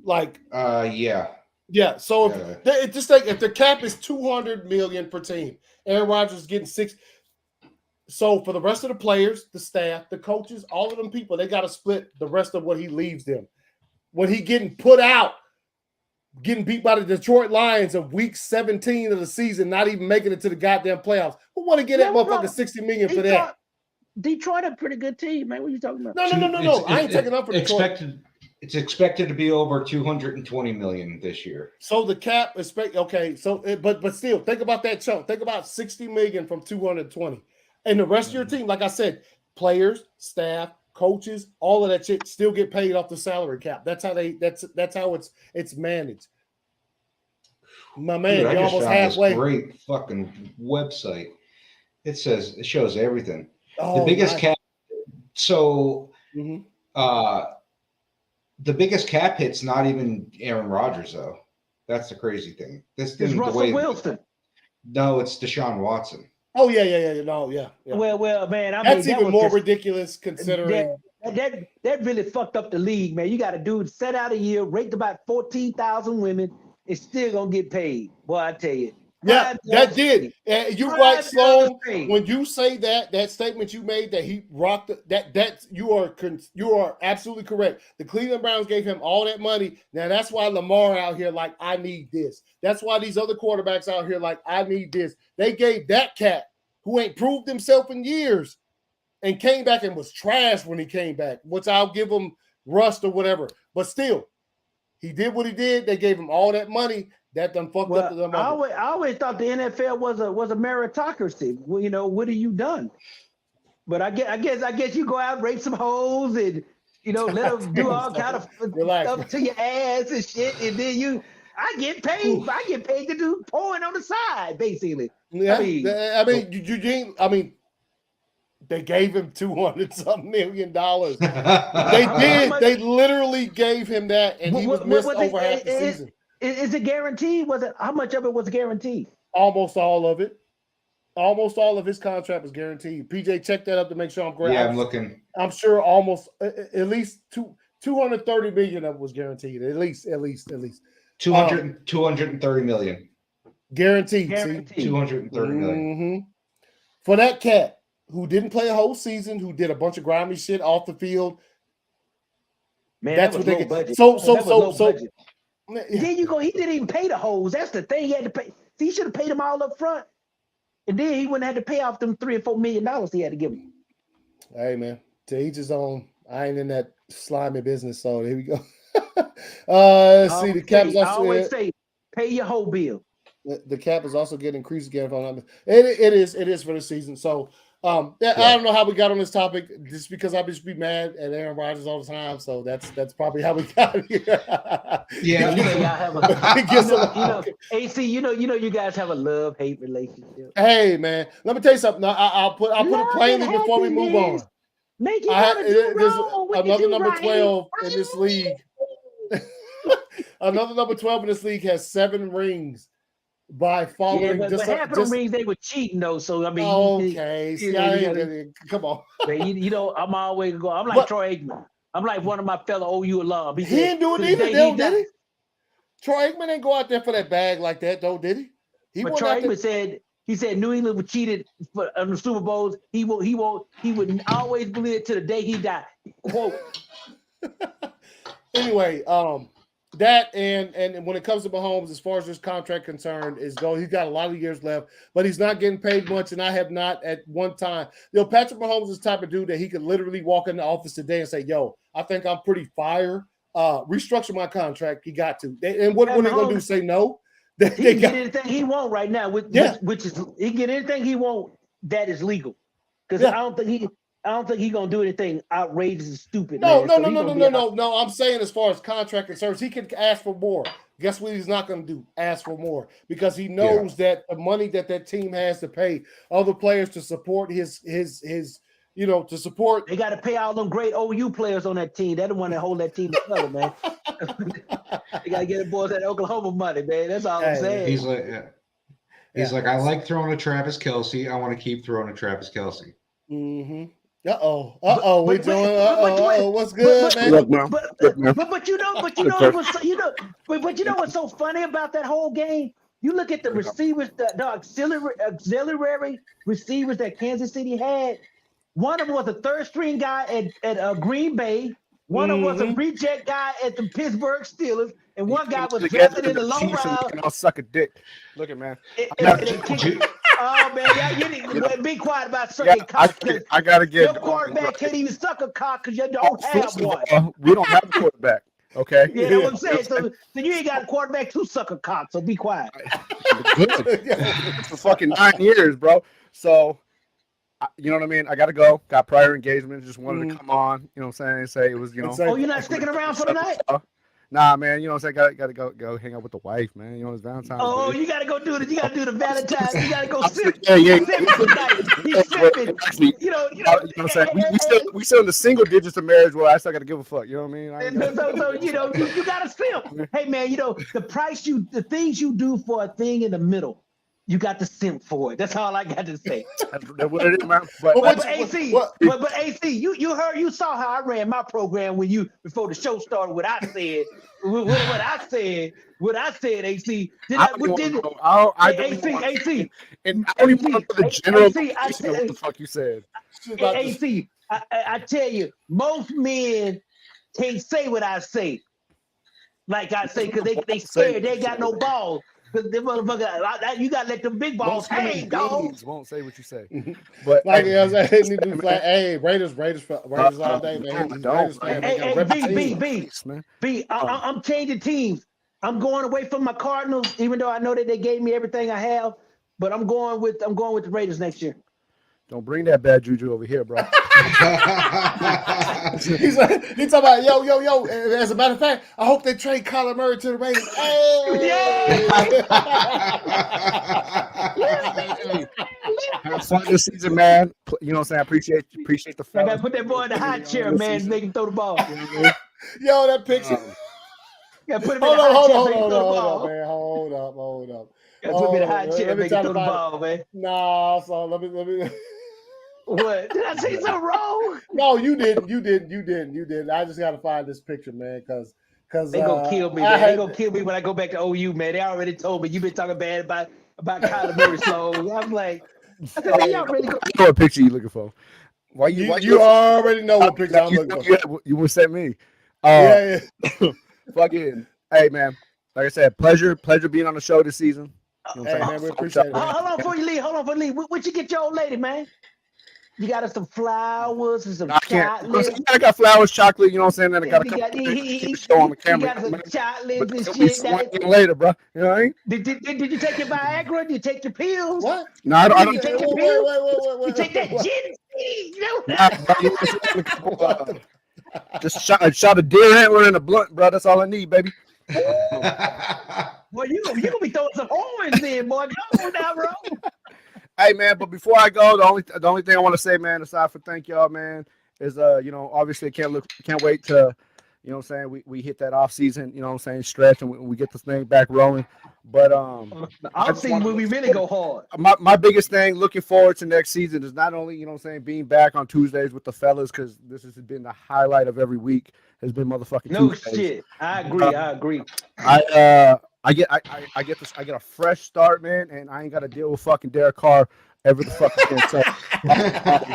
Speaker 2: Like,
Speaker 3: yeah.
Speaker 2: So if the cap is 200 million per team, Aaron Rodgers is getting 6. So for the rest of the players, the staff, the coaches, all of them people, they got to split the rest of what he leaves them. When he getting put out, getting beat by the Detroit Lions of week 17 of the season, not even making it to the goddamn playoffs. Who want to get that motherfucker 60 million for that?
Speaker 1: Detroit a pretty good team, man. What are you talking about?
Speaker 2: No. I ain't taking up for Detroit.
Speaker 3: It's expected to be over 220 million this year.
Speaker 2: So the cap is but still, think about that chunk. Think about 60 million from 220. And the rest of your team, like I said, players, staff, coaches, all of that shit still get paid off the salary cap. That's how it's managed. My man, you're almost halfway.
Speaker 3: This great fucking website. It shows everything. The biggest cap. So, the biggest cap hit's not even Aaron Rodgers, though. That's the crazy thing. It's
Speaker 1: Russell Wilson.
Speaker 3: No, it's Deshaun Watson.
Speaker 2: Oh yeah. No, yeah.
Speaker 1: Well, man,
Speaker 2: that's even more ridiculous considering
Speaker 1: that really fucked up the league, man. You got a dude set out a year, raped about 14,000 women, is still gonna get paid. Boy, I tell you.
Speaker 2: Yeah, that did. You're right, Sloan. When you say that statement you made that he rocked that you are absolutely correct. The Cleveland Browns gave him all that money. Now that's why Lamar out here like I need this. That's why these other quarterbacks out here like I need this. They gave that cat who ain't proved himself in years and came back and was trash when he came back, which I'll give him rust or whatever. But still, he did what he did. They gave him all that money. That done fucked up to them.
Speaker 1: I always thought the NFL was a meritocracy. Well, you know, what have you done? But I guess you go out, rape some hoes, and let them do all kind of stuff to your ass and shit, and then I get paid. I get paid to do porn on the side, basically.
Speaker 2: Yeah, I mean, they gave him $200-something million. They did. They literally gave him that, and he was missed over half the season.
Speaker 1: Is it guaranteed? How much of it was guaranteed?
Speaker 2: Almost all of it. Almost all of his contract was guaranteed. PJ, check that up to make sure I'm correct.
Speaker 3: Yeah, I'm looking.
Speaker 2: I'm sure almost at least 230 million of it was guaranteed. At least
Speaker 3: 230 million.
Speaker 2: Guaranteed.
Speaker 3: 230 million.
Speaker 2: Mm-hmm. For that cat who didn't play a whole season, who did a bunch of grimy shit off the field.
Speaker 1: Man,
Speaker 2: that's
Speaker 1: what
Speaker 2: they
Speaker 1: get.
Speaker 2: Budget.
Speaker 1: So. Then you go. He didn't even pay the hoes. That's the thing. He had to pay. He should have paid them all up front, and then he wouldn't have to pay off them $3 or $4 million he had to give him.
Speaker 2: Hey man, to each his own. I ain't in that slimy business, so here we go. Let's see. The cap is also.
Speaker 1: I always say, pay your whole bill.
Speaker 2: The cap is also getting increased again. It is for the season. So I don't know how we got on this topic, just because I just be mad at Aaron Rodgers all the time. So that's probably how we got here.
Speaker 3: Yeah,
Speaker 1: y'all have AC. You guys have a love-hate relationship.
Speaker 2: Hey man, let me tell you something. I'll put it plainly before we move on. There's another number 12 in this league. Another number 12 in this league has 7 rings. By following,
Speaker 1: but half of the rings they were cheating though. So I mean,
Speaker 2: okay, come on.
Speaker 1: I'm always going. I'm like Troy Aikman. I'm like one of my fellow OU alum.
Speaker 2: He didn't do it either, did he? Troy Aikman didn't go out there for that bag like that, though, did he?
Speaker 1: But Troy Aikman said New England was cheated on the Super Bowls. He would always believe it to the day he died. Quote.
Speaker 2: Anyway, that and when it comes to Mahomes, as far as his contract concerned, he's got a lot of years left, but he's not getting paid much, and I have not at one time. Patrick Mahomes is the type of dude that he could literally walk in the office today and say, "Yo, I think I'm pretty fire. Restructure my contract." He got to. And what are they going to do? Say no?
Speaker 1: He can get anything he want right now, which is he can get anything he want that is legal. Because I don't think he's gonna do anything outrageous and stupid.
Speaker 2: No. I'm saying as far as contract concerns, he can ask for more. Guess what he's not going to do? Ask for more, because he knows that the money that team has to pay other players to support his to support.
Speaker 1: They got to pay all them great OU players on that team. They're the one that hold that team together, man. They got to get the boys that Oklahoma money, man. That's all I'm saying.
Speaker 3: He's like, I like throwing to Travis Kelce. I want to keep throwing to Travis Kelce.
Speaker 2: Mm-hmm. We doing. What's good, man?
Speaker 1: But you know what's so funny about that whole game? You look at the receivers, the auxiliary receivers that Kansas City had. One of them was a third string guy at Green Bay. One of them was a reject guy at the Pittsburgh Steelers, and one guy was drafted in the low round.
Speaker 4: I'll suck a dick. Look at man.
Speaker 1: Oh man, you need to be quiet about sucking cock.
Speaker 4: I gotta get.
Speaker 1: Your quarterback can't even suck a cock because you don't have one.
Speaker 4: We don't have a quarterback. Okay.
Speaker 1: Yeah, that's what I'm saying. So you ain't got a quarterback to suck a cock. So be quiet.
Speaker 4: For fucking 9 years, bro. So. You know what I mean? I got to go. Got prior engagement. Just wanted to come on. You know what I'm saying? Say it was,
Speaker 1: Oh, you're not sticking around for the night?
Speaker 4: Nah, man. You know what I'm saying? Got to go hang out with the wife, man. You know, it's Valentine's.
Speaker 1: Oh, you got to go do it. You got to do the Valentine's. You got to go sip.
Speaker 4: Yeah.
Speaker 1: He's sipping. You know
Speaker 4: what I'm saying? We still in the single digits of marriage where I still got to give a fuck. You know what I mean?
Speaker 1: So you got to simp. Hey, man, the things you do for a thing in the middle, you got to simp for it. That's all I got to say.
Speaker 4: That's what it is, man.
Speaker 1: But AC, you saw how I ran my program before the show started. What I said, what I said, AC. AC.
Speaker 4: And I don't even know the general what the fuck you said.
Speaker 1: AC, I tell you, most men can't say what I say. Like I say, because they scared. They got no balls. Because the motherfucker, you gotta let them big balls hang, dog.
Speaker 4: Won't say what you say, but
Speaker 2: like I was saying, hey, Raiders all day, man.
Speaker 1: I'm changing teams. I'm going away from my Cardinals, even though I know that they gave me everything I have. But I'm going with the Raiders next year.
Speaker 4: Don't bring that bad juju over here, bro.
Speaker 2: He's talking about yo. As a matter of fact, I hope they trade Kyler Murray to the Raiders. Hey!
Speaker 4: Have fun this season, man. You know what I'm saying? I appreciate the
Speaker 1: I gotta put that boy in the high chair, man, make him throw the ball.
Speaker 2: Yo, that picture. Hold up, man. Hold up.
Speaker 1: Gotta put me in the high chair, make him throw the ball, man.
Speaker 2: Nah, so let me.
Speaker 1: What? Did I say something wrong?
Speaker 2: No, you didn't. I just gotta find this picture, man, because
Speaker 1: they gonna kill me, man. They gonna kill me when I go back to OU, man. They already told me you've been talking bad about Kyler Murray, Sloan. I'm like, I said, man, y'all really go.
Speaker 4: I know what picture you looking for. Why you
Speaker 2: already know what picture I'm looking for.
Speaker 4: You would send me.
Speaker 2: Yeah.
Speaker 4: Fucking, hey, man. Like I said, pleasure being on the show this season. You know what I'm saying?
Speaker 2: Man, we appreciate it.
Speaker 1: Hold on before you leave. What you get your old lady, man? You got us some flowers and some chocolate.
Speaker 4: I got flowers, chocolate. You know what I'm saying? Then I got
Speaker 1: a
Speaker 4: show on the camera.
Speaker 1: You got some chocolate and shit.
Speaker 4: Later, bro. You know what I mean?
Speaker 1: Did you take your Viagra? Did you take your pills?
Speaker 2: What?
Speaker 4: No, I don't.
Speaker 1: You take your pills? You take that gin?
Speaker 4: Just shot a deer antler in a blunt, bro. That's all I need, baby.
Speaker 1: Well, you gonna be throwing some horns in, boy. Go down road.
Speaker 4: Hey, man, but before I go, the only thing I want to say, man, aside from thank y'all, man, is obviously can't wait to, you know what I'm saying, we hit that off season, you know what I'm saying, stretch, and we get this thing back rolling. But
Speaker 1: the off season when we really go hard.
Speaker 4: My biggest thing looking forward to next season is not only, you know what I'm saying, being back on Tuesdays with the fellas, because this has been the highlight of every week, has been motherfucking Tuesdays.
Speaker 1: Shit. I agree.
Speaker 4: I get a fresh start, man, and I ain't got to deal with fucking Derek Carr every the fuck again. So,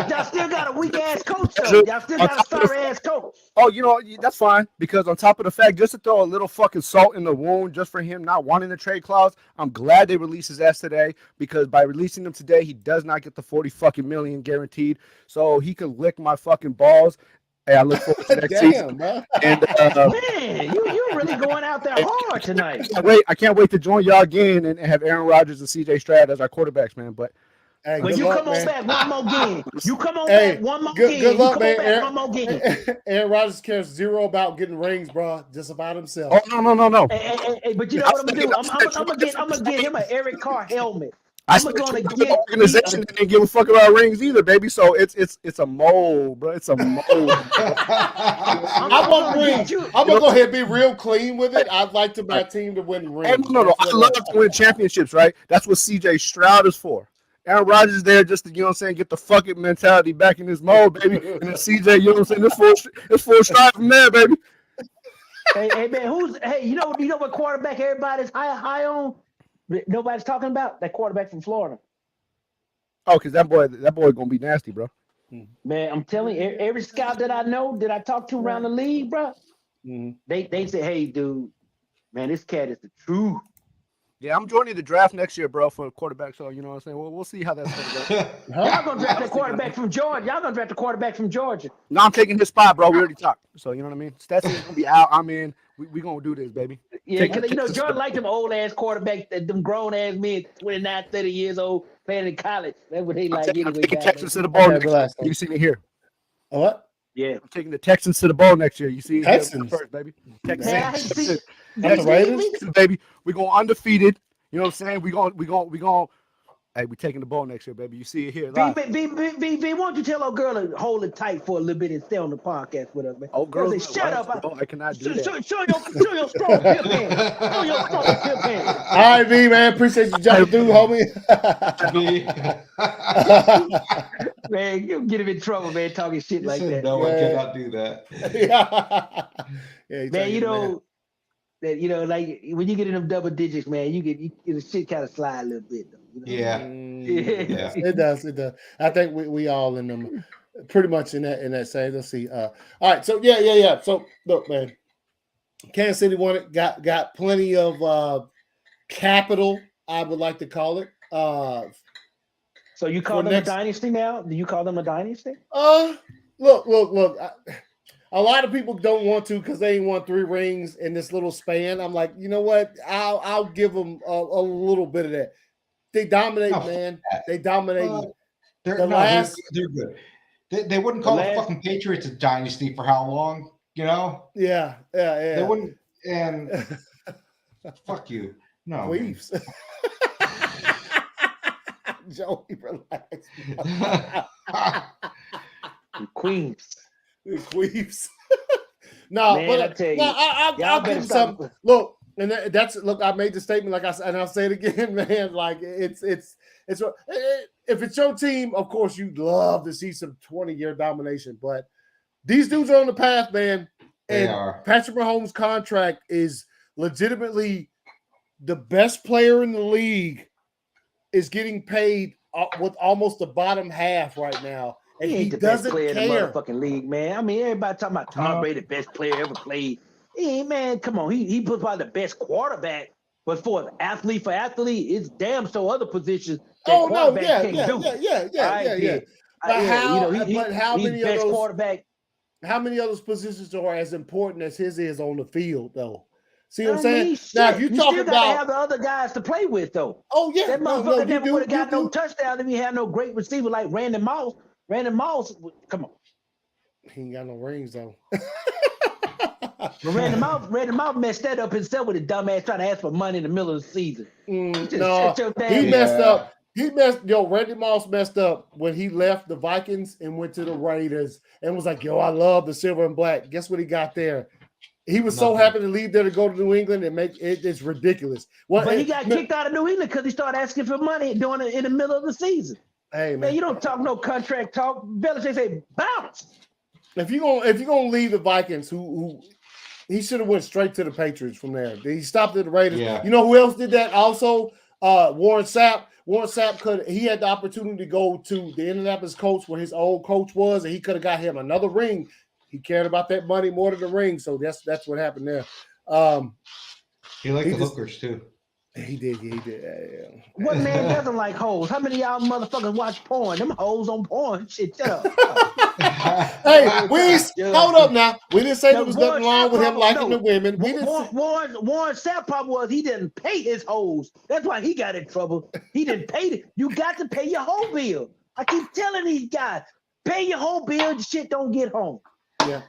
Speaker 1: y'all still got a weak ass coach, though. Y'all still got a sorry ass coach.
Speaker 4: Oh, you know, that's fine, because on top of the fact, just to throw a little fucking salt in the wound, just for him not wanting the trade clause, I'm glad they released his ass today, because by releasing him today, he does not get the $40 fucking million guaranteed, so he can lick my fucking balls. Hey, I look forward to next season.
Speaker 2: Man.
Speaker 4: And
Speaker 1: man, you really going out there hard tonight.
Speaker 4: I can't wait to join y'all again and have Aaron Rodgers and CJ Stroud as our quarterbacks, man. But
Speaker 1: you come on back one more game. You come on back one more game.
Speaker 2: Good luck, man.
Speaker 1: Aaron
Speaker 2: Rodgers cares zero about getting rings, bro. Just about himself.
Speaker 4: Oh no.
Speaker 1: Hey, but you know what I'm gonna do? I'm gonna get him an Eric Carr helmet. I'm gonna get
Speaker 4: an organization that didn't give a fuck about rings either, baby. So it's a mold, bro. It's a mold.
Speaker 2: I want rings. I'm gonna go ahead and be real clean with it. I'd like to my team to win rings.
Speaker 4: No. I love to win championships, right? That's what CJ Stroud is for. Aaron Rodgers is there just to, you know what I'm saying, get the fucking mentality back in his mode, baby. And then CJ, you know what I'm saying, it's full stride from there, baby.
Speaker 1: Hey man, you know what quarterback everybody's high on? Nobody's talking about that quarterback from Florida.
Speaker 4: Oh, because that boy gonna be nasty, bro.
Speaker 1: Man, I'm telling you, every scout that I know that I talk to around the league, bro, they say, hey, dude, man, this cat is the truth.
Speaker 4: Yeah, I'm joining the draft next year, bro, for a quarterback. So you know what I'm saying. We'll see how that's gonna go.
Speaker 1: Y'all gonna draft the quarterback from Georgia. Y'all gonna draft the quarterback from Georgia.
Speaker 4: No, I'm taking his spot, bro. We already talked. So you know what I mean. Stetson's gonna be out. I'm in. We gonna do this, baby.
Speaker 1: Yeah, because you know Jordan like them old ass quarterbacks, them grown ass men, 29, 30 years old, playing in college. That's what they like.
Speaker 4: I'm taking Texans to the bowl next year. You see me here.
Speaker 2: What?
Speaker 1: Yeah,
Speaker 4: I'm taking the Texans to the bowl next year. You see
Speaker 2: Texans
Speaker 4: first, baby.
Speaker 1: Texans,
Speaker 4: baby. We going undefeated. You know what I'm saying? We going. Hey, we taking the ball next year, baby. You see it here.
Speaker 1: V, why don't you tell old girl to hold it tight for a little bit and stay on the podcast with us, man?
Speaker 4: Oh, girl,
Speaker 1: shut up!
Speaker 4: I cannot do that.
Speaker 1: Show your strong tip hand. Show your strong tip hand.
Speaker 2: All right, V, man. Appreciate you jumping through, homie.
Speaker 1: Man, you get him in trouble, man, talking shit like that.
Speaker 3: No, I cannot do that.
Speaker 2: Yeah,
Speaker 1: man, you know, like when you get in them double digits, man, you get the shit kind of slide a little bit, though. You know?
Speaker 3: Yeah.
Speaker 2: It does. I think we all in them pretty much in that same. Let's see. All right. So yeah. So look, man, Kansas City won it. Got plenty of capital, I would like to call it.
Speaker 1: So you call them a dynasty now? Do you call them a dynasty?
Speaker 2: Look. A lot of people don't want to because they ain't won 3 rings in this little span. I'm like, you know what? I'll give them a little bit of that. They dominate, man. They dominate.
Speaker 3: They're good. They wouldn't call the fucking Patriots a dynasty for how long? You know?
Speaker 2: Yeah.
Speaker 3: They wouldn't. And fuck you. No.
Speaker 2: Queefs. Joey, relax.
Speaker 1: Queens.
Speaker 2: Queefs. No, man, but I'll give some. Look, and look. I made the statement, like I said, and I'll say it again, man. Like it's if it's your team, of course you'd love to see some 20-year domination. But these dudes are on the path, man.
Speaker 3: They
Speaker 2: and
Speaker 3: are.
Speaker 2: Patrick Mahomes' contract is legitimately the best player in the league. Is getting paid with almost the bottom half right now. And he doesn't
Speaker 1: best player
Speaker 2: care.
Speaker 1: In the motherfucking league, man. I mean, everybody talking about Tom Brady, the best player ever played. Hey, man, come on. He was probably the best quarterback, but for athlete, it's damn so other positions that can't do.
Speaker 2: Yeah. But how many
Speaker 1: best
Speaker 2: of those
Speaker 1: quarterback?
Speaker 2: How many of those positions are as important as his is on the field, though? See what I'm saying? Now, if you talk
Speaker 1: still
Speaker 2: about
Speaker 1: gotta have the other guys to play with, though.
Speaker 2: Oh yeah,
Speaker 1: that motherfucker never would have got no touchdown if he had no great receiver like Randy Moss. Randy Moss, come on.
Speaker 2: He ain't got no rings though.
Speaker 1: But Randy Moss messed that up himself with a dumbass trying to ask for money in the middle of the season.
Speaker 2: He messed up. Randy Moss messed up when he left the Vikings and went to the Raiders and was like, I love the silver and black. Guess what he got there? He was so happy to leave there to go to New England and make it. It's ridiculous.
Speaker 1: But he got kicked out of New England because he started asking for money doing it in the middle of the season.
Speaker 2: Hey man,
Speaker 1: you don't talk no contract talk. Belichick say bounce.
Speaker 2: If you're gonna leave the Vikings, who he should have went straight to the Patriots from there. He stopped at the Raiders.
Speaker 3: Yeah.
Speaker 2: You know who else did that? Also, Warren Sapp. Warren Sapp he had the opportunity to go to the Indianapolis Colts where his old coach was, and he could have got him another ring. He cared about that money more than the ring, so that's what happened there.
Speaker 3: He liked the hookers too.
Speaker 2: He did. Yeah.
Speaker 1: What man doesn't like hoes? How many of y'all motherfuckers watch porn? Them hoes on porn. Shit, shut up.
Speaker 2: Hey, hold up now. We didn't say there was nothing wrong with him liking the women.
Speaker 1: Warren Sapp problem was he didn't pay his hoes. That's why he got in trouble. He didn't pay it. You got to pay your whole bill. I keep telling these guys, pay your whole bill. The shit don't get home.
Speaker 2: Yeah.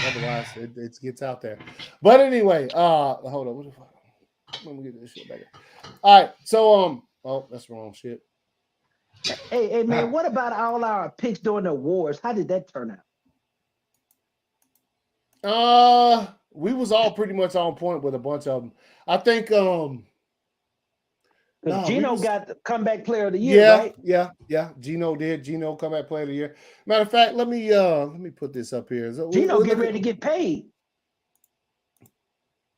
Speaker 2: Otherwise, it gets out there. But anyway, hold on. What the fuck? Let me get this shit back. All right. So Oh, that's wrong shit.
Speaker 1: Hey, man, what about all our picks during the awards? How did that turn out?
Speaker 2: We was all pretty much on point with a bunch of them. I think
Speaker 1: Gino got the comeback player of the year, right?
Speaker 2: Yeah. Gino did. Gino comeback player of the year. Matter of fact, let me put this up here. So
Speaker 1: Gino get ready to get paid.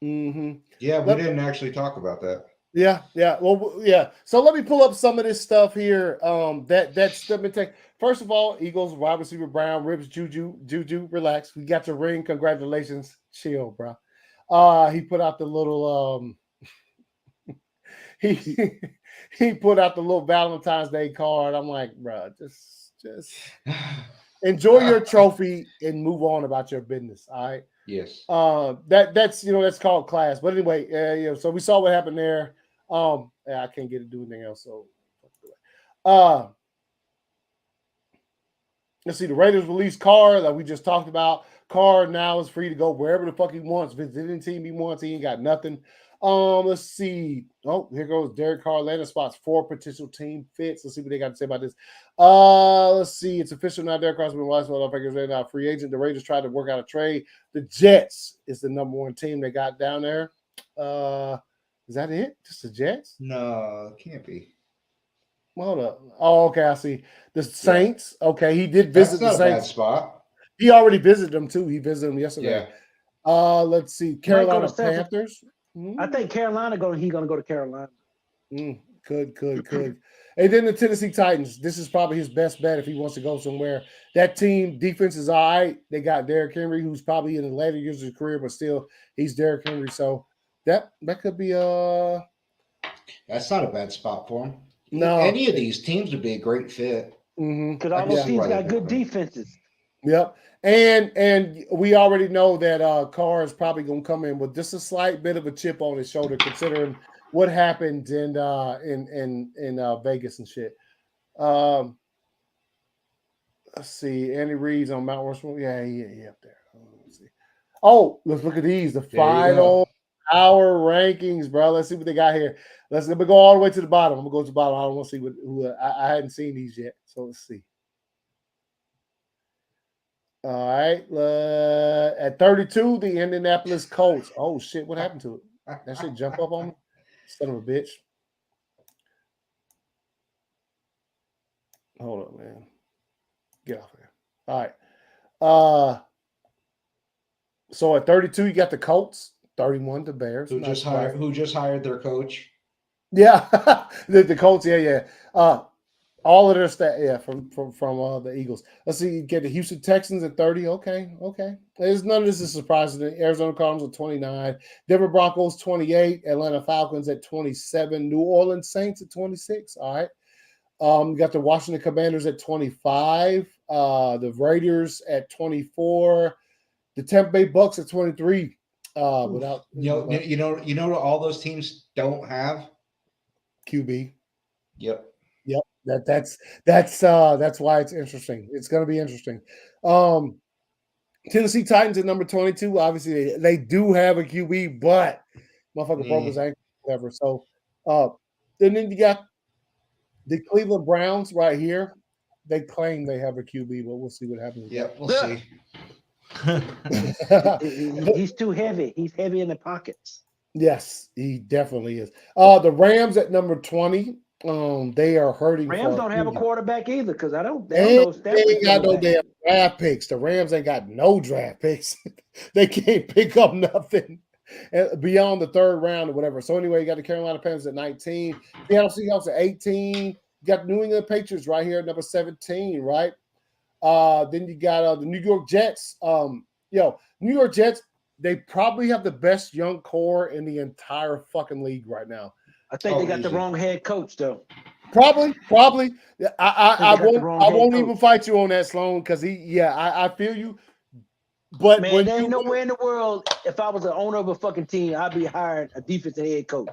Speaker 2: Mm-hmm.
Speaker 3: Yeah, we didn't actually talk about that.
Speaker 2: Yeah. Well, yeah. So let me pull up some of this stuff here. That's let me take. First of all, Eagles wide receiver Brown, Riffs, Juju, relax. We got your ring. Congratulations. Chill, bro. He put out the little he put out the little Valentine's Day card. I'm like, bro, just enjoy your trophy and move on about your business. All right.
Speaker 3: Yes.
Speaker 2: That's called class. But anyway, so we saw what happened there. I can't get to do anything else. So let's see. The Raiders released Carr, like we just talked about. Carr now is free to go wherever the fuck he wants. Visit any team he wants. He ain't got nothing. Let's see. Oh, here goes Derek Carr. Landing spots 4 potential team fits. Let's see what they got to say about this. Let's see. It's official now. Derek Carr's been watched. Motherfuckers right now. Free agent. The Raiders tried to work out a trade. The Jets is the number 1 team they got down there. Is that it? Just the Jets?
Speaker 3: No, it can't be.
Speaker 2: Hold up. Oh, okay. I see. The Saints. Yeah. Okay, he did visit the Saints.
Speaker 3: That's not a bad spot.
Speaker 2: He already visited them too. He visited them yesterday.
Speaker 3: Yeah.
Speaker 2: Let's see. Carolina Panthers.
Speaker 1: I think Carolina he's gonna go to Carolina.
Speaker 2: Could. And then the Tennessee Titans. This is probably his best bet if he wants to go somewhere. That team defense is all right. They got Derrick Henry, who's probably in the later years of his career, but still he's Derrick Henry. So that could be
Speaker 3: that's not a bad spot for him.
Speaker 2: No,
Speaker 3: any of these teams would be a great fit.
Speaker 1: Because all those teams got good defenses.
Speaker 2: Yep. And we already know that Carr is probably going to come in with just a slight bit of a chip on his shoulder, considering what happened in Vegas and shit. Let's see. Andy Reid's on Mount Rushmore. Yeah, up there. Let's see. Oh, let's look at these. The final hour rankings, bro. Let's see what they got here. Let me go all the way to the bottom. I'm gonna go to the bottom. I don't want to see who I hadn't seen these yet. So let's see. All right. At 32, the Indianapolis Colts. Oh shit, what happened to it? That shit jump up on me? Son of a bitch. Hold up, man. Get off there. All right. So at 32, you got the Colts. 31, the Bears.
Speaker 3: Who just hired their coach?
Speaker 2: Yeah, the Colts. Yeah. All of their stat. From the Eagles. Let's see. You get the Houston Texans at 30. Okay. There's none of this is surprising. The Arizona Cardinals at 29. Denver Broncos 28. Atlanta Falcons at 27. New Orleans Saints at 26. All right. You got the Washington Commanders at 25. The Raiders at 24. The Tampa Bay Bucks at 23. Without
Speaker 3: you know all those teams don't have
Speaker 2: QB.
Speaker 3: Yep.
Speaker 2: That's why it's interesting. It's going to be interesting. Tennessee Titans at number 22. Obviously, they do have a QB, but motherfucker broke his ankle, whatever. So, and then you got the Cleveland Browns right here. They claim they have a QB, but we'll see what happens.
Speaker 3: Yep, we'll see.
Speaker 1: He's too heavy. He's heavy in the pockets.
Speaker 2: Yes, he definitely is. The Rams at number 20. They are hurting.
Speaker 1: Rams don't have a quarterback either because they
Speaker 2: ain't got no damn draft picks. The Rams ain't got no draft picks. They can't pick up nothing beyond the 3rd round or whatever. So anyway, you got the Carolina Panthers at 19. Seattle Seahawks at 18. You got the New England Patriots right here at number 17, right? Then you got the New York Jets. New York Jets, they probably have the best young core in the entire fucking league right now.
Speaker 1: I think they got the wrong head coach, though.
Speaker 2: Probably. I won't even fight you on that, Sloan, because I feel you. But
Speaker 1: man, there ain't nowhere in the world, if I was the owner of a fucking team, I'd be hiring a defensive head coach.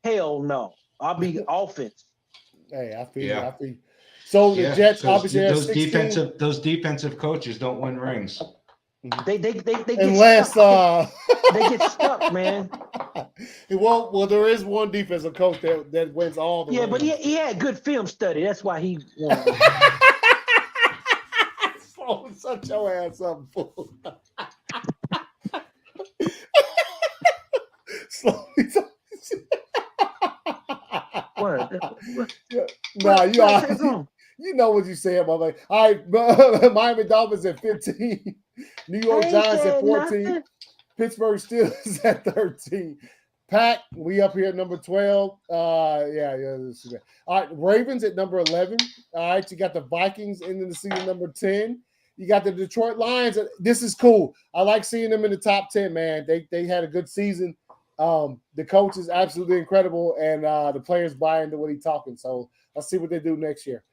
Speaker 1: Hell no. I'll be offense.
Speaker 2: Hey, I feel you. So the Jets obviously
Speaker 3: those defensive coaches don't win rings.
Speaker 1: They get
Speaker 2: Unless
Speaker 1: stuck. They get stuck, man.
Speaker 2: well, there is one defensive coach that wins all the
Speaker 1: Yeah,
Speaker 2: rings.
Speaker 1: but he had good film study. That's why he won.
Speaker 2: Oh, shut your ass up, fool.
Speaker 1: What?
Speaker 2: Nah,
Speaker 1: What?
Speaker 2: you know what you said, motherfucker. All right, Miami Dolphins at 15, New York
Speaker 1: I ain't
Speaker 2: Giants at
Speaker 1: said
Speaker 2: 14,
Speaker 1: nothing.
Speaker 2: Pittsburgh Steelers at 13. Pack, we up here at number 12. Yeah. This is good. All right, Ravens at number 11. All right, you got the Vikings ending the season number 10. You got the Detroit Lions. This is cool. I like seeing them in the top 10, man. They had a good season. The coach is absolutely incredible, and the players buy into what he's talking. So let's see what they do next year.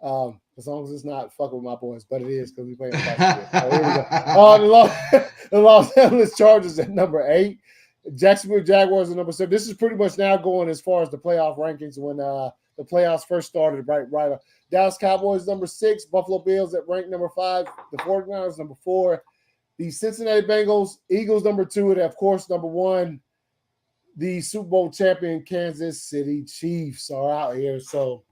Speaker 2: As long as it's not fucking with my boys, but it is because we play them last year. So here we go. The Los Angeles Chargers at number 8. Jacksonville Jaguars at number 7. This is pretty much now going as far as the playoff rankings when the playoffs first started, right. Dallas Cowboys number 6. Buffalo Bills at rank number 5. The 49ers number 4. The Cincinnati Bengals, Eagles number 2, and of course number 1. The Super Bowl champion Kansas City Chiefs are out here. So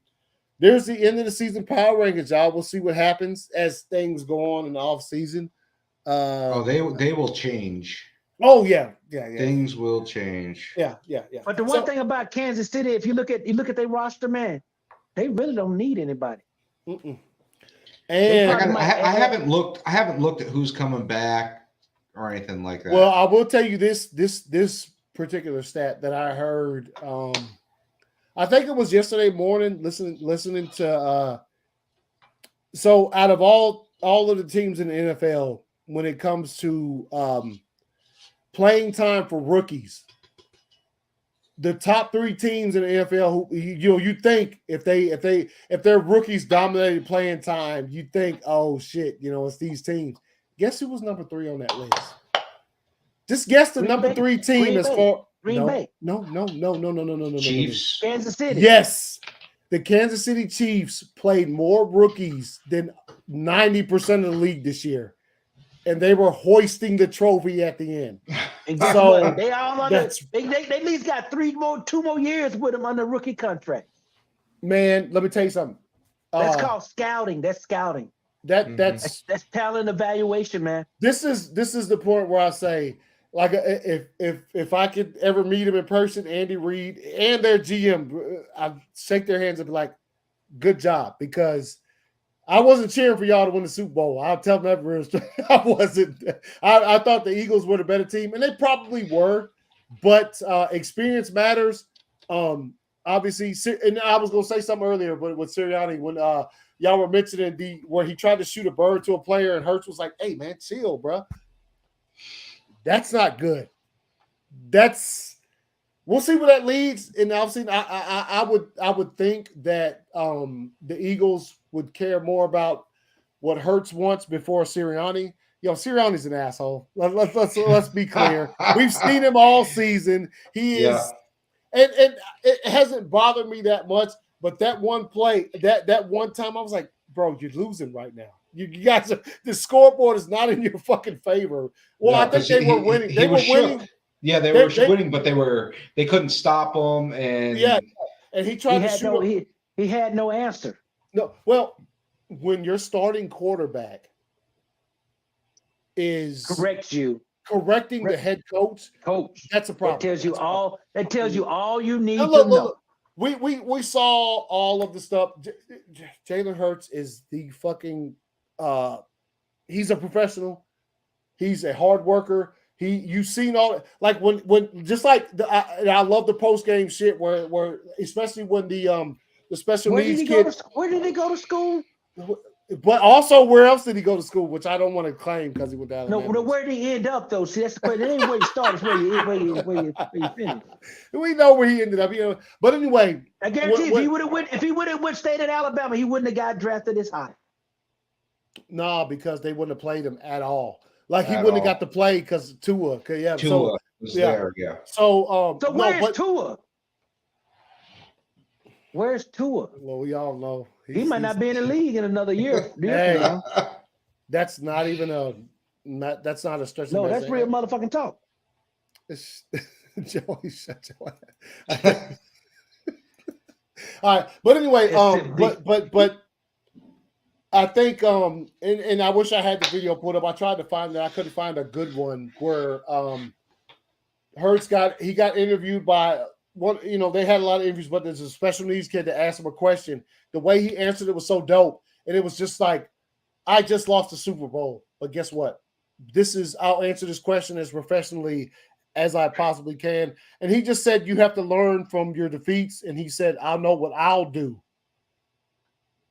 Speaker 2: there's the end of the season power rankings, y'all. We'll see what happens as things go on in the offseason.
Speaker 3: They will change.
Speaker 2: Oh, yeah.
Speaker 3: Things will change.
Speaker 2: Yeah.
Speaker 1: But the one thing about Kansas City, if you look at their roster, man, they really don't need anybody.
Speaker 2: Mm-mm. And
Speaker 3: I haven't looked at who's coming back or anything like that.
Speaker 2: Well, I will tell you this particular stat that I heard. I think it was yesterday morning. Listening to. So out of all of the teams in the NFL, when it comes to playing time for rookies, the top 3 teams in the NFL, who you think if their rookies dominated playing time, you think, oh shit, it's these teams. Guess who was number 3 on that list? Just guess the number 3 team as far.
Speaker 1: Green Bay.
Speaker 2: No.
Speaker 3: Chiefs.
Speaker 1: Kansas City.
Speaker 2: Yes. The Kansas City Chiefs played more rookies than 90% of the league this year. And they were hoisting the trophy at the end. So
Speaker 1: they all under. They at least got 2 more years with them under rookie contract.
Speaker 2: Man, let me tell you something.
Speaker 1: That's called scouting. That's scouting.
Speaker 2: That's
Speaker 1: talent evaluation, man.
Speaker 2: This is the point where I say, like, if I could ever meet him in person, Andy Reid and their GM, I'd shake their hands and be like, good job, because I wasn't cheering for y'all to win the Super Bowl. I'll tell them that real straight. I wasn't. I thought the Eagles were the better team, and they probably were, but experience matters. Obviously, and I was going to say something earlier, but with Sirianni, when y'all were mentioning where he tried to shoot a bird to a player, and Hurts was like, "Hey, man, chill, bro. That's not good." We'll see where that leads. And obviously, I would think that the Eagles would care more about what Hurts wants before Sirianni. Sirianni's an asshole. Let's be clear. We've seen him all season. He is, and it hasn't bothered me that much. But that one play, that one time, I was like, bro, you're losing right now. You guys, the scoreboard is not in your fucking favor. Well, I think they were winning. They were winning.
Speaker 3: Yeah, they were winning, but they couldn't stop them. And
Speaker 2: and he tried to shoot.
Speaker 1: He had no answer.
Speaker 2: No, well, when your starting quarterback is correcting the head coach, that's a problem.
Speaker 1: That tells you all you need
Speaker 2: to
Speaker 1: know.
Speaker 2: Look. We saw all of the stuff. Jalen Hurts is the fucking he's a professional. He's a hard worker. You've seen all, like when just like I love the post game shit where especially when the special needs kid.
Speaker 1: Where did he go to school?
Speaker 2: But also, where else did he go to school? Which I don't want to claim because he went down.
Speaker 1: No, where did he end up though? See, that's the question. It ain't where he started. It's where you finished.
Speaker 2: We know where he ended up. But anyway,
Speaker 1: I guarantee if he would have stayed in Alabama, he wouldn't have got drafted this high.
Speaker 2: No, because they wouldn't have played him at all. Like he wouldn't have got to play because Tua.
Speaker 3: Tua was there. Yeah.
Speaker 2: So
Speaker 1: where's Tua? Where's Tua?
Speaker 2: Well, we all know
Speaker 1: he might not be in the league in another year.
Speaker 2: Hey, that's not even That's not a stretch.
Speaker 1: No, that's real motherfucking talk.
Speaker 2: Joey, shut your ass. All right, but anyway, but I think and I wish I had the video put up. I tried to find it. I couldn't find a good one where Hurts got interviewed by one. You know, they had a lot of interviews, but there's a special needs kid that asked him a question. The way he answered it was so dope, and it was just like, I just lost the Super Bowl, but guess what? I'll answer this question as professionally as I possibly can. And he just said, you have to learn from your defeats. And he said, I'll know what I'll do.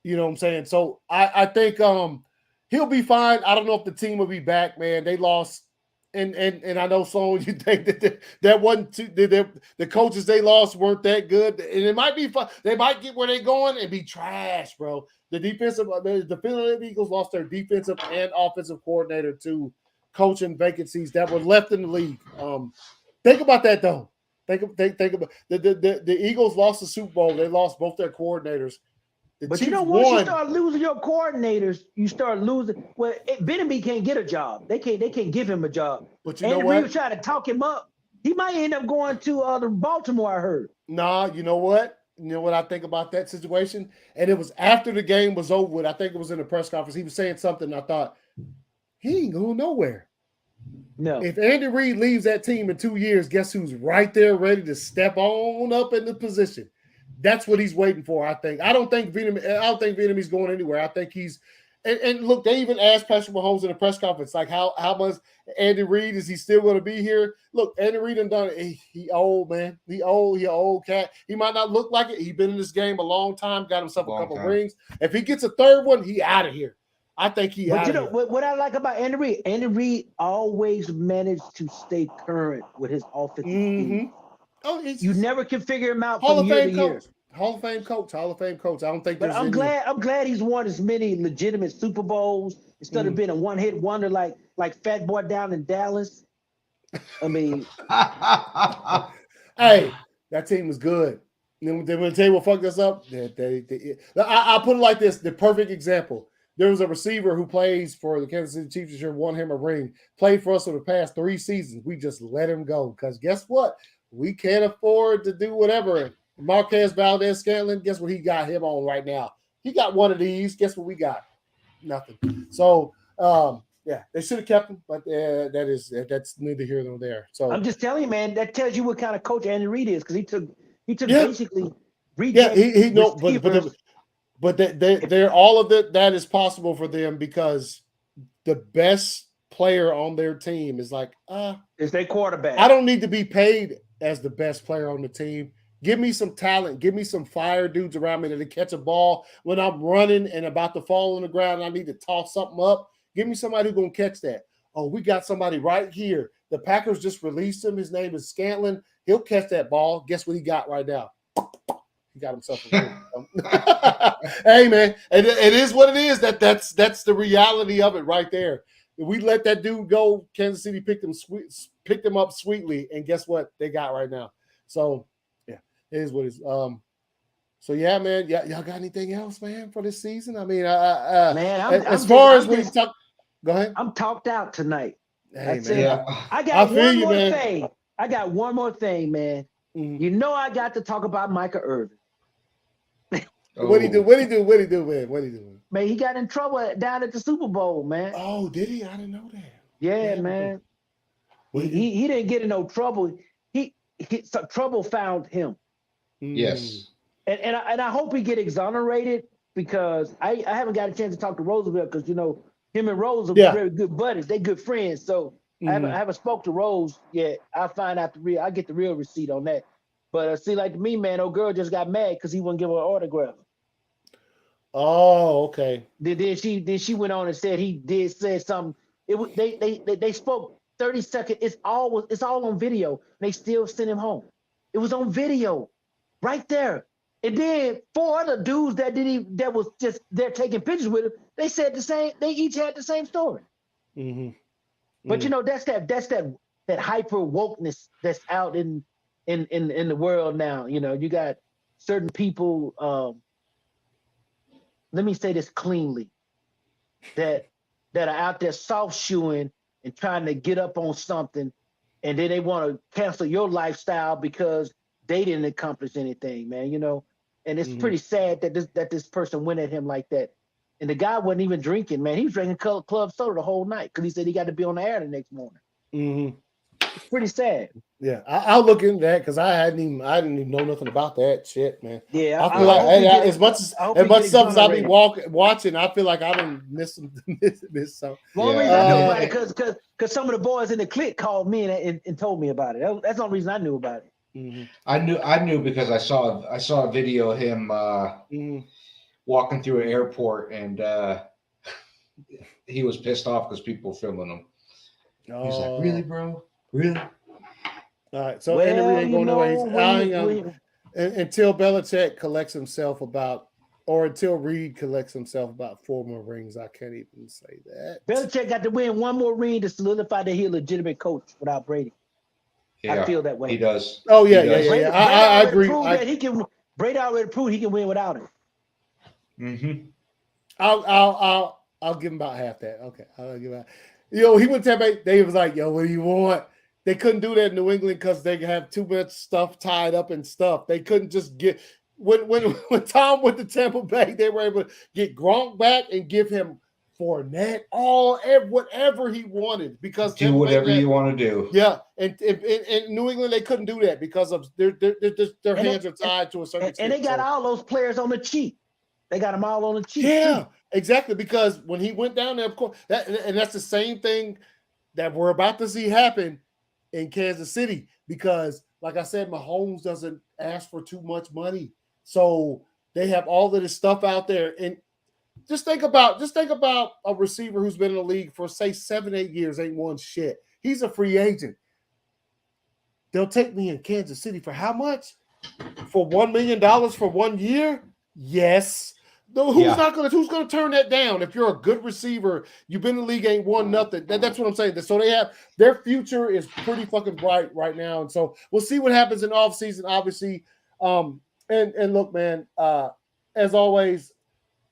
Speaker 2: You know what I'm saying? So I think he'll be fine. I don't know if the team will be back, man. They lost. And I know, Sloan, you think that wasn't the coaches they lost weren't that good. And it might be fun. They might get where they're going and be trash, bro. The Philadelphia Eagles lost their defensive and offensive coordinator to coaching vacancies that were left in the league. Think about that, though. Think about the Eagles lost the Super Bowl. They lost both their coordinators.
Speaker 1: But you know, once you start losing your coordinators, you start losing. Well, Benemy can't get a job. They can't give him a job.
Speaker 2: But you know what?
Speaker 1: Andy Reid tried to talk him up. He might end up going to Baltimore, I heard.
Speaker 2: Nah, you know what? You know what I think about that situation? And it was after the game was over with. I think it was in the press conference. He was saying something. I thought, he ain't going nowhere.
Speaker 1: No.
Speaker 2: If Andy Reid leaves that team in 2 years, guess who's right there ready to step on up in the position? That's what he's waiting for, I think. I don't think Venomy's going anywhere. I think he's and look, they even asked Patrick Mahomes in the press conference, like how much Andy Reid, is he still going to be here? Look, Andy Reid done it. He old, man. He old cat. He might not look like it. He's been in this game a long time, got himself a couple rings. If he gets a third one, he out of here. I think he out of here. But you know
Speaker 1: what I like about Andy Reid always managed to stay current with his offensive scheme. Oh, you never can figure him out from year to year.
Speaker 2: Hall of Fame coach. I don't think.
Speaker 1: But I'm glad he's won as many legitimate Super Bowls instead of being a one-hit wonder like Fat Boy down in Dallas. I mean,
Speaker 2: hey, that team was good. Then when the table fucked us up, I'll put it like this: the perfect example. There was a receiver who plays for the Kansas City Chiefs this year, won him a ring, played for us for the past 3 seasons. We just let him go because guess what? We can't afford to do whatever. Marquez Valdez-Scantling, guess what he got him on right now? He got one of these. Guess what we got? Nothing. So, yeah, they should have kept him, but that's neither here nor there. So
Speaker 1: I'm just telling you, man, that tells you what kind of coach Andy Reid is because he took basically
Speaker 2: but they're all of it. That is possible for them because the best player on their team is like,
Speaker 1: is their quarterback.
Speaker 2: I don't need to be paid as the best player on the team. Give me some talent. Give me some fire dudes around me that can catch a ball when I'm running and about to fall on the ground and I need to toss something up. Give me somebody who's going to catch that. Oh, we got somebody right here. The Packers just released him. His name is Scantling. He'll catch that ball. Guess what he got right now? He got himself a ring. Hey, man, it is what it is. That's the reality of it right there. If we let that dude go, Kansas City picked him up sweetly, and guess what they got right now? So, yeah, it is what it is. So, yeah, man, y'all got anything else, man, for this season? I mean, man, as far as we talk, go ahead.
Speaker 1: I'm talked out tonight.
Speaker 2: Hey, man.
Speaker 1: I got one more thing. I got one more thing, man. Mm-hmm. You know I got to talk about Micah Irvin.
Speaker 2: What'd he do, man?
Speaker 1: Man, he got in trouble down at the Super Bowl, man.
Speaker 2: Oh, did he? I didn't know that.
Speaker 1: Yeah, man. He didn't get in no trouble. So trouble found him.
Speaker 3: Yes.
Speaker 1: And I hope he get exonerated because I haven't got a chance to talk to Roosevelt because, you know, him and Rose are very good buddies. They good friends. So I haven't spoke to Rose yet. I'll find out I get the real receipt on that. But see, like me, man, old girl just got mad because he wouldn't give her an autograph.
Speaker 2: Oh, okay.
Speaker 1: Then she went on and said he did say something. They spoke 30 seconds. It's all on video. They still sent him home. It was on video, right there. And then 4 other dudes that was just there taking pictures with him. They said the same. They each had the same story. Mm-hmm. But you know that's that hyper wokeness that's out in the world now. You know, you got certain people. Let me say this cleanly, that are out there soft shoeing and trying to get up on something, and then they want to cancel your lifestyle because they didn't accomplish anything, man. And it's pretty sad that this person went at him like that. And the guy wasn't even drinking, man. He was drinking club soda the whole night because he said he got to be on the air the next morning. It's pretty sad.
Speaker 2: Yeah, I'll look into that because I didn't even know nothing about that shit, man.
Speaker 1: Yeah,
Speaker 2: I feel like as much stuff as I be watching, I feel like I didn't miss some.
Speaker 1: One reason I knew about it because some of the boys in the clique called me and told me about it. That's the only reason I knew about it.
Speaker 3: I knew because I saw a video of him walking through an airport, and he was pissed off because people were filming him. He's like, "Really, bro? Really?"
Speaker 2: All right, so ain't going away. Until Belichick collects himself until Reed collects himself about 4 more rings, I can't even say that.
Speaker 1: Belichick got to win 1 more ring to solidify that he's a legitimate coach without Brady. Yeah, I feel that way.
Speaker 3: He does.
Speaker 2: Oh yeah,
Speaker 1: Brady
Speaker 2: I agree.
Speaker 1: Brady already proved he can win without him.
Speaker 2: I'll give him about half that. Okay, I'll give him. He went to Tampa. They was like, "Yo, what do you want?" They couldn't do that in New England because they have too much stuff tied up and stuff. They couldn't just get when Tom went to Tampa Bay, they were able to get Gronk back and give him Fournette, whatever he wanted because
Speaker 3: do whatever you want to do.
Speaker 2: Yeah, and in New England they couldn't do that because of their hands are tied to a certain extent.
Speaker 1: And they got all those players on the cheap. They got them all on the cheap.
Speaker 2: Yeah, exactly. Because when he went down there, of course, that's the same thing that we're about to see happen in Kansas City. Because, like I said, Mahomes doesn't ask for too much money, so they have all of this stuff out there. And just think about a receiver who's been in the league for say 7-8 years, ain't won shit. He's a free agent. They'll take me in Kansas City for how much? For $1 million for 1 year? Yes. No, who's gonna turn that down? If you're a good receiver, you've been in the league, ain't won nothing. That's what I'm saying. So they have their future is pretty fucking bright right now. And so we'll see what happens in off season, obviously. And look, man, as always,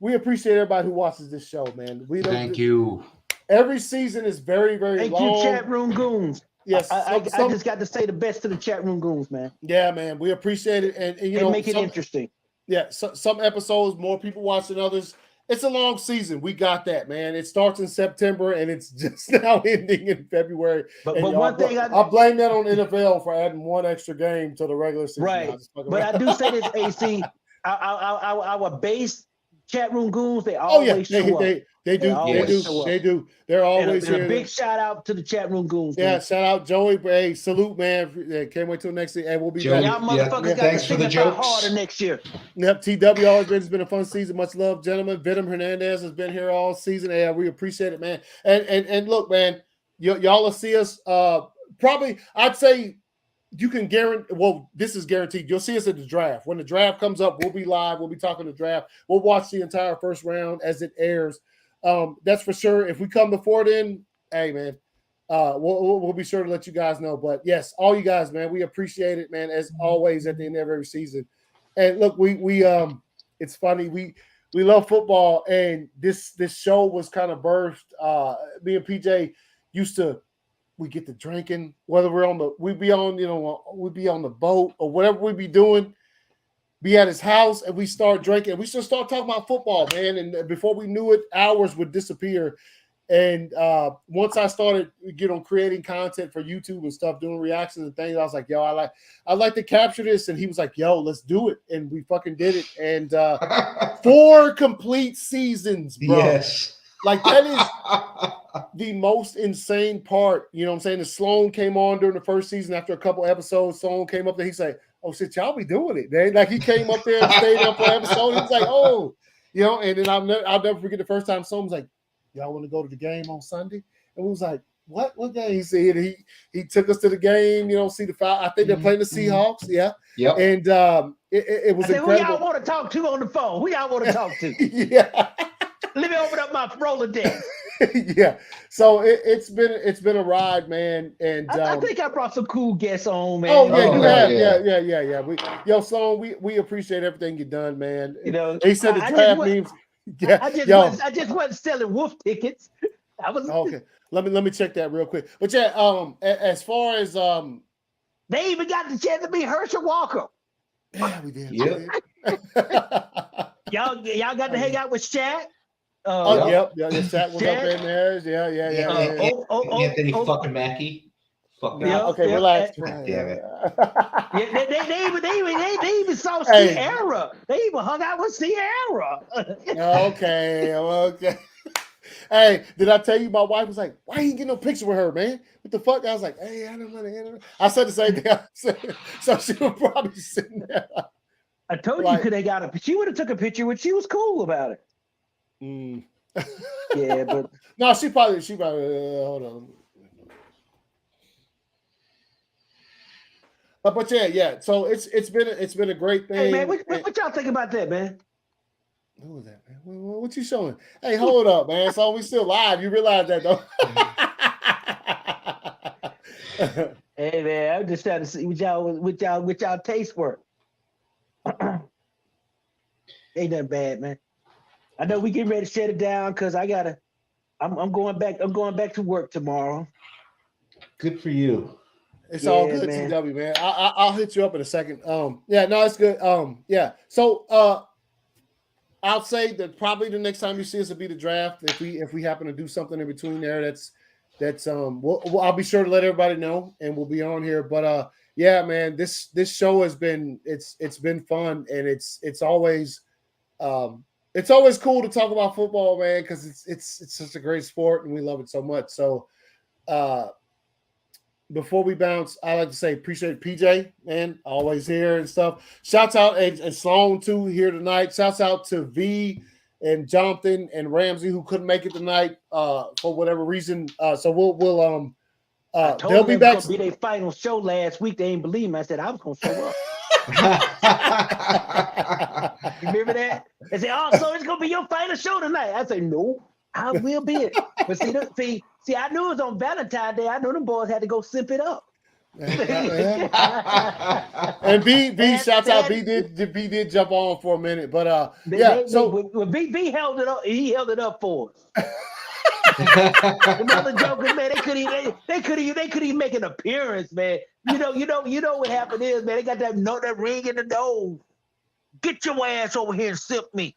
Speaker 2: we appreciate everybody who watches this show, man.
Speaker 3: Thank you.
Speaker 2: Every season is very, very long.
Speaker 1: Thank you, chat room goons.
Speaker 2: Yes,
Speaker 1: I just got to say the best to the chat room goons, man.
Speaker 2: Yeah, man, we appreciate it, and
Speaker 1: make it interesting.
Speaker 2: Yeah, some episodes more people watch than others. It's a long season. We got that, man. It starts in September and it's just now ending in February.
Speaker 1: But one thing
Speaker 2: I blame that on NFL for adding 1 extra game to the regular season.
Speaker 1: Right. But I do say this, AC. Our base chat room goons, they always show up.
Speaker 2: They do. They're always here.
Speaker 1: A big shout out to the chat room goons.
Speaker 2: Yeah,
Speaker 1: man.
Speaker 2: Shout out Joey. Hey, salute, man. Can't wait till next year. And we'll be
Speaker 3: Joey,
Speaker 2: back.
Speaker 1: Y'all motherfuckers got to think about harder next year.
Speaker 2: Yep, TW always been. It's been a fun season. Much love, gentlemen. Vidim Hernandez has been here all season. Yeah, we appreciate it, man. And look, man, y'all will see us. Probably, I'd say you can guarantee. Well, this is guaranteed. You'll see us at the draft. When the draft comes up, we'll be live. We'll be talking the draft. We'll watch the entire first round as it airs. That's for sure. If we come before then, hey man, we'll be sure to let you guys know. But yes, all you guys, man, we appreciate it, man. As always, at the end of every season. And look, we it's funny. We love football, and this show was kind of birthed. Me and PJ we get to drinking, whether we'd be on the boat or whatever we be doing. Be at his house and we start drinking. We should start talking about football, man. And before we knew it, hours would disappear. And once I started creating content for YouTube and stuff, doing reactions and things, I was like, yo, I'd like to capture this. And he was like, yo, let's do it. And we fucking did it. And 4 complete seasons, bro.
Speaker 3: Yes.
Speaker 2: Like that is the most insane part. You know what I'm saying? And Sloan came on during the first season after a couple episodes. Sloan came up there. He said, oh shit, y'all be doing it, man. Like he came up there and stayed up for an episode. He was like, oh, and then I'll never forget the first time someone was like, y'all want to go to the game on Sunday? And we was like, what game? He said he took us to the game, see the foul. I think they're playing the Seahawks, yeah.
Speaker 3: Yep.
Speaker 2: And it was incredible.
Speaker 1: Who y'all want to talk to on the phone? Who y'all want to talk to?
Speaker 2: Yeah.
Speaker 1: Let me open up my Rolodex.
Speaker 2: Yeah. So it's been a ride, man. And
Speaker 1: I think I brought some cool guests on, man.
Speaker 2: Oh yeah, you have. Yeah. Sloan, we appreciate everything you've done, man. He said the draft means. Yeah.
Speaker 1: I just wasn't selling wolf tickets.
Speaker 2: Okay. Let me check that real quick. But yeah, as far as
Speaker 1: they even got the chance to be Herschel Walker.
Speaker 2: yeah, we did.
Speaker 3: Yep.
Speaker 1: Y'all got to hang out with Shaq.
Speaker 2: Yep. Shaq was up in there. Yeah.
Speaker 3: Anthony fucking Mackie. Fucking
Speaker 2: Okay, relax.
Speaker 3: God damn it.
Speaker 1: They even saw Sierra. They even hung out with Sierra.
Speaker 2: Okay. Hey, did I tell you my wife was like, why you getting no picture with her, man? What the fuck? I was like, hey, I don't know. I said the same thing. I said, so she was probably sitting there.
Speaker 1: I told you could have got a. She would have took a picture when she was cool about it. Yeah, but
Speaker 2: no, she probably hold on. But yeah. So it's been a great thing.
Speaker 1: Hey man, what y'all think about that, man?
Speaker 2: Who was that, man? What you showing? Hey, hold up, man. So we still live. You realize that, though?
Speaker 1: Hey man, I'm just trying to see what y'all taste were. Ain't nothing bad, man. I know we getting ready to shut it down because I'm going back to work tomorrow.
Speaker 3: Good for you.
Speaker 2: It's all good, man. TW, man. I'll hit you up in a second. Yeah, no, it's good. Yeah. So I'll say that probably the next time you see us will be the draft. If we happen to do something in between there, I'll be sure to let everybody know, and we'll be on here. But yeah, man, this show has been it's been fun, and it's always cool to talk about football, man, because it's such a great sport, and we love it so much. So before we bounce, I like to say appreciate PJ, man, always here and stuff. Shouts out and Sloan too here tonight. Shouts out to V and Jonathan and Ramsey who couldn't make it tonight for whatever reason. So we'll they'll be back.
Speaker 1: Gonna be their final show last week. They ain't believe me. I said I was gonna show up. You remember that? They said, "Oh, so it's gonna be your final show tonight." I said, "No, I will be it." But see, I knew it was on Valentine's Day. I knew them boys had to go sip it up.
Speaker 2: And B shouts out. B did jump on for a minute, but
Speaker 1: B held it up. He held it up for us. The other jokers, man, they could even make an appearance, man. You know what happened is, man, they got that ring in the nose. Get your ass over here and sip me.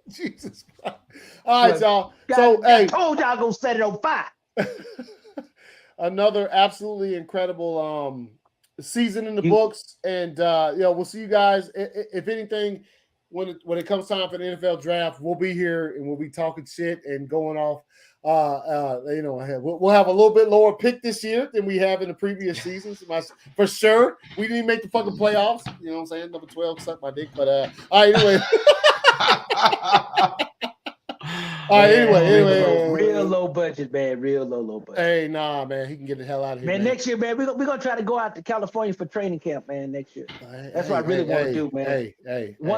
Speaker 2: Jesus Christ. All right, y'all. So I
Speaker 1: told y'all gonna set it on fire.
Speaker 2: Another absolutely incredible season in the books, and we'll see you guys. If anything, when it comes time for the NFL draft, we'll be here and we'll be talking shit and going off. We'll have a little bit lower pick this year than we have in the previous seasons. For sure, we didn't make the fucking playoffs. You know what I'm saying? Number 12 sucked my dick, but all right, anyway. All right, anyway.
Speaker 1: Real low budget, man. Real low budget.
Speaker 2: Hey, nah, man. He can get the hell out of here.
Speaker 1: Man, next year, man, we're gonna try to go out to California for training camp, man, next year. That's what I really want to do, man.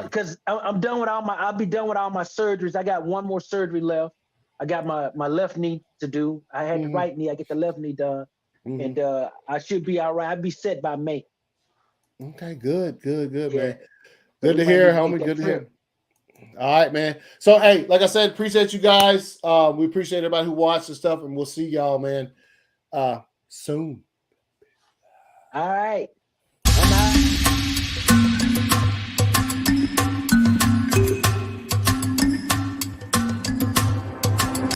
Speaker 1: Because I'm done with I'll be done with all my surgeries. I got one more surgery left. I got my left knee to do. I had the right knee. I get the left knee done. And I should be all right. I'll be set by May.
Speaker 2: Okay, good, man. Good to hear, homie. Good to hear. All right, man. So, hey, like I said, appreciate you guys. We appreciate everybody who watched and stuff, and we'll see y'all, man, soon.
Speaker 1: All right.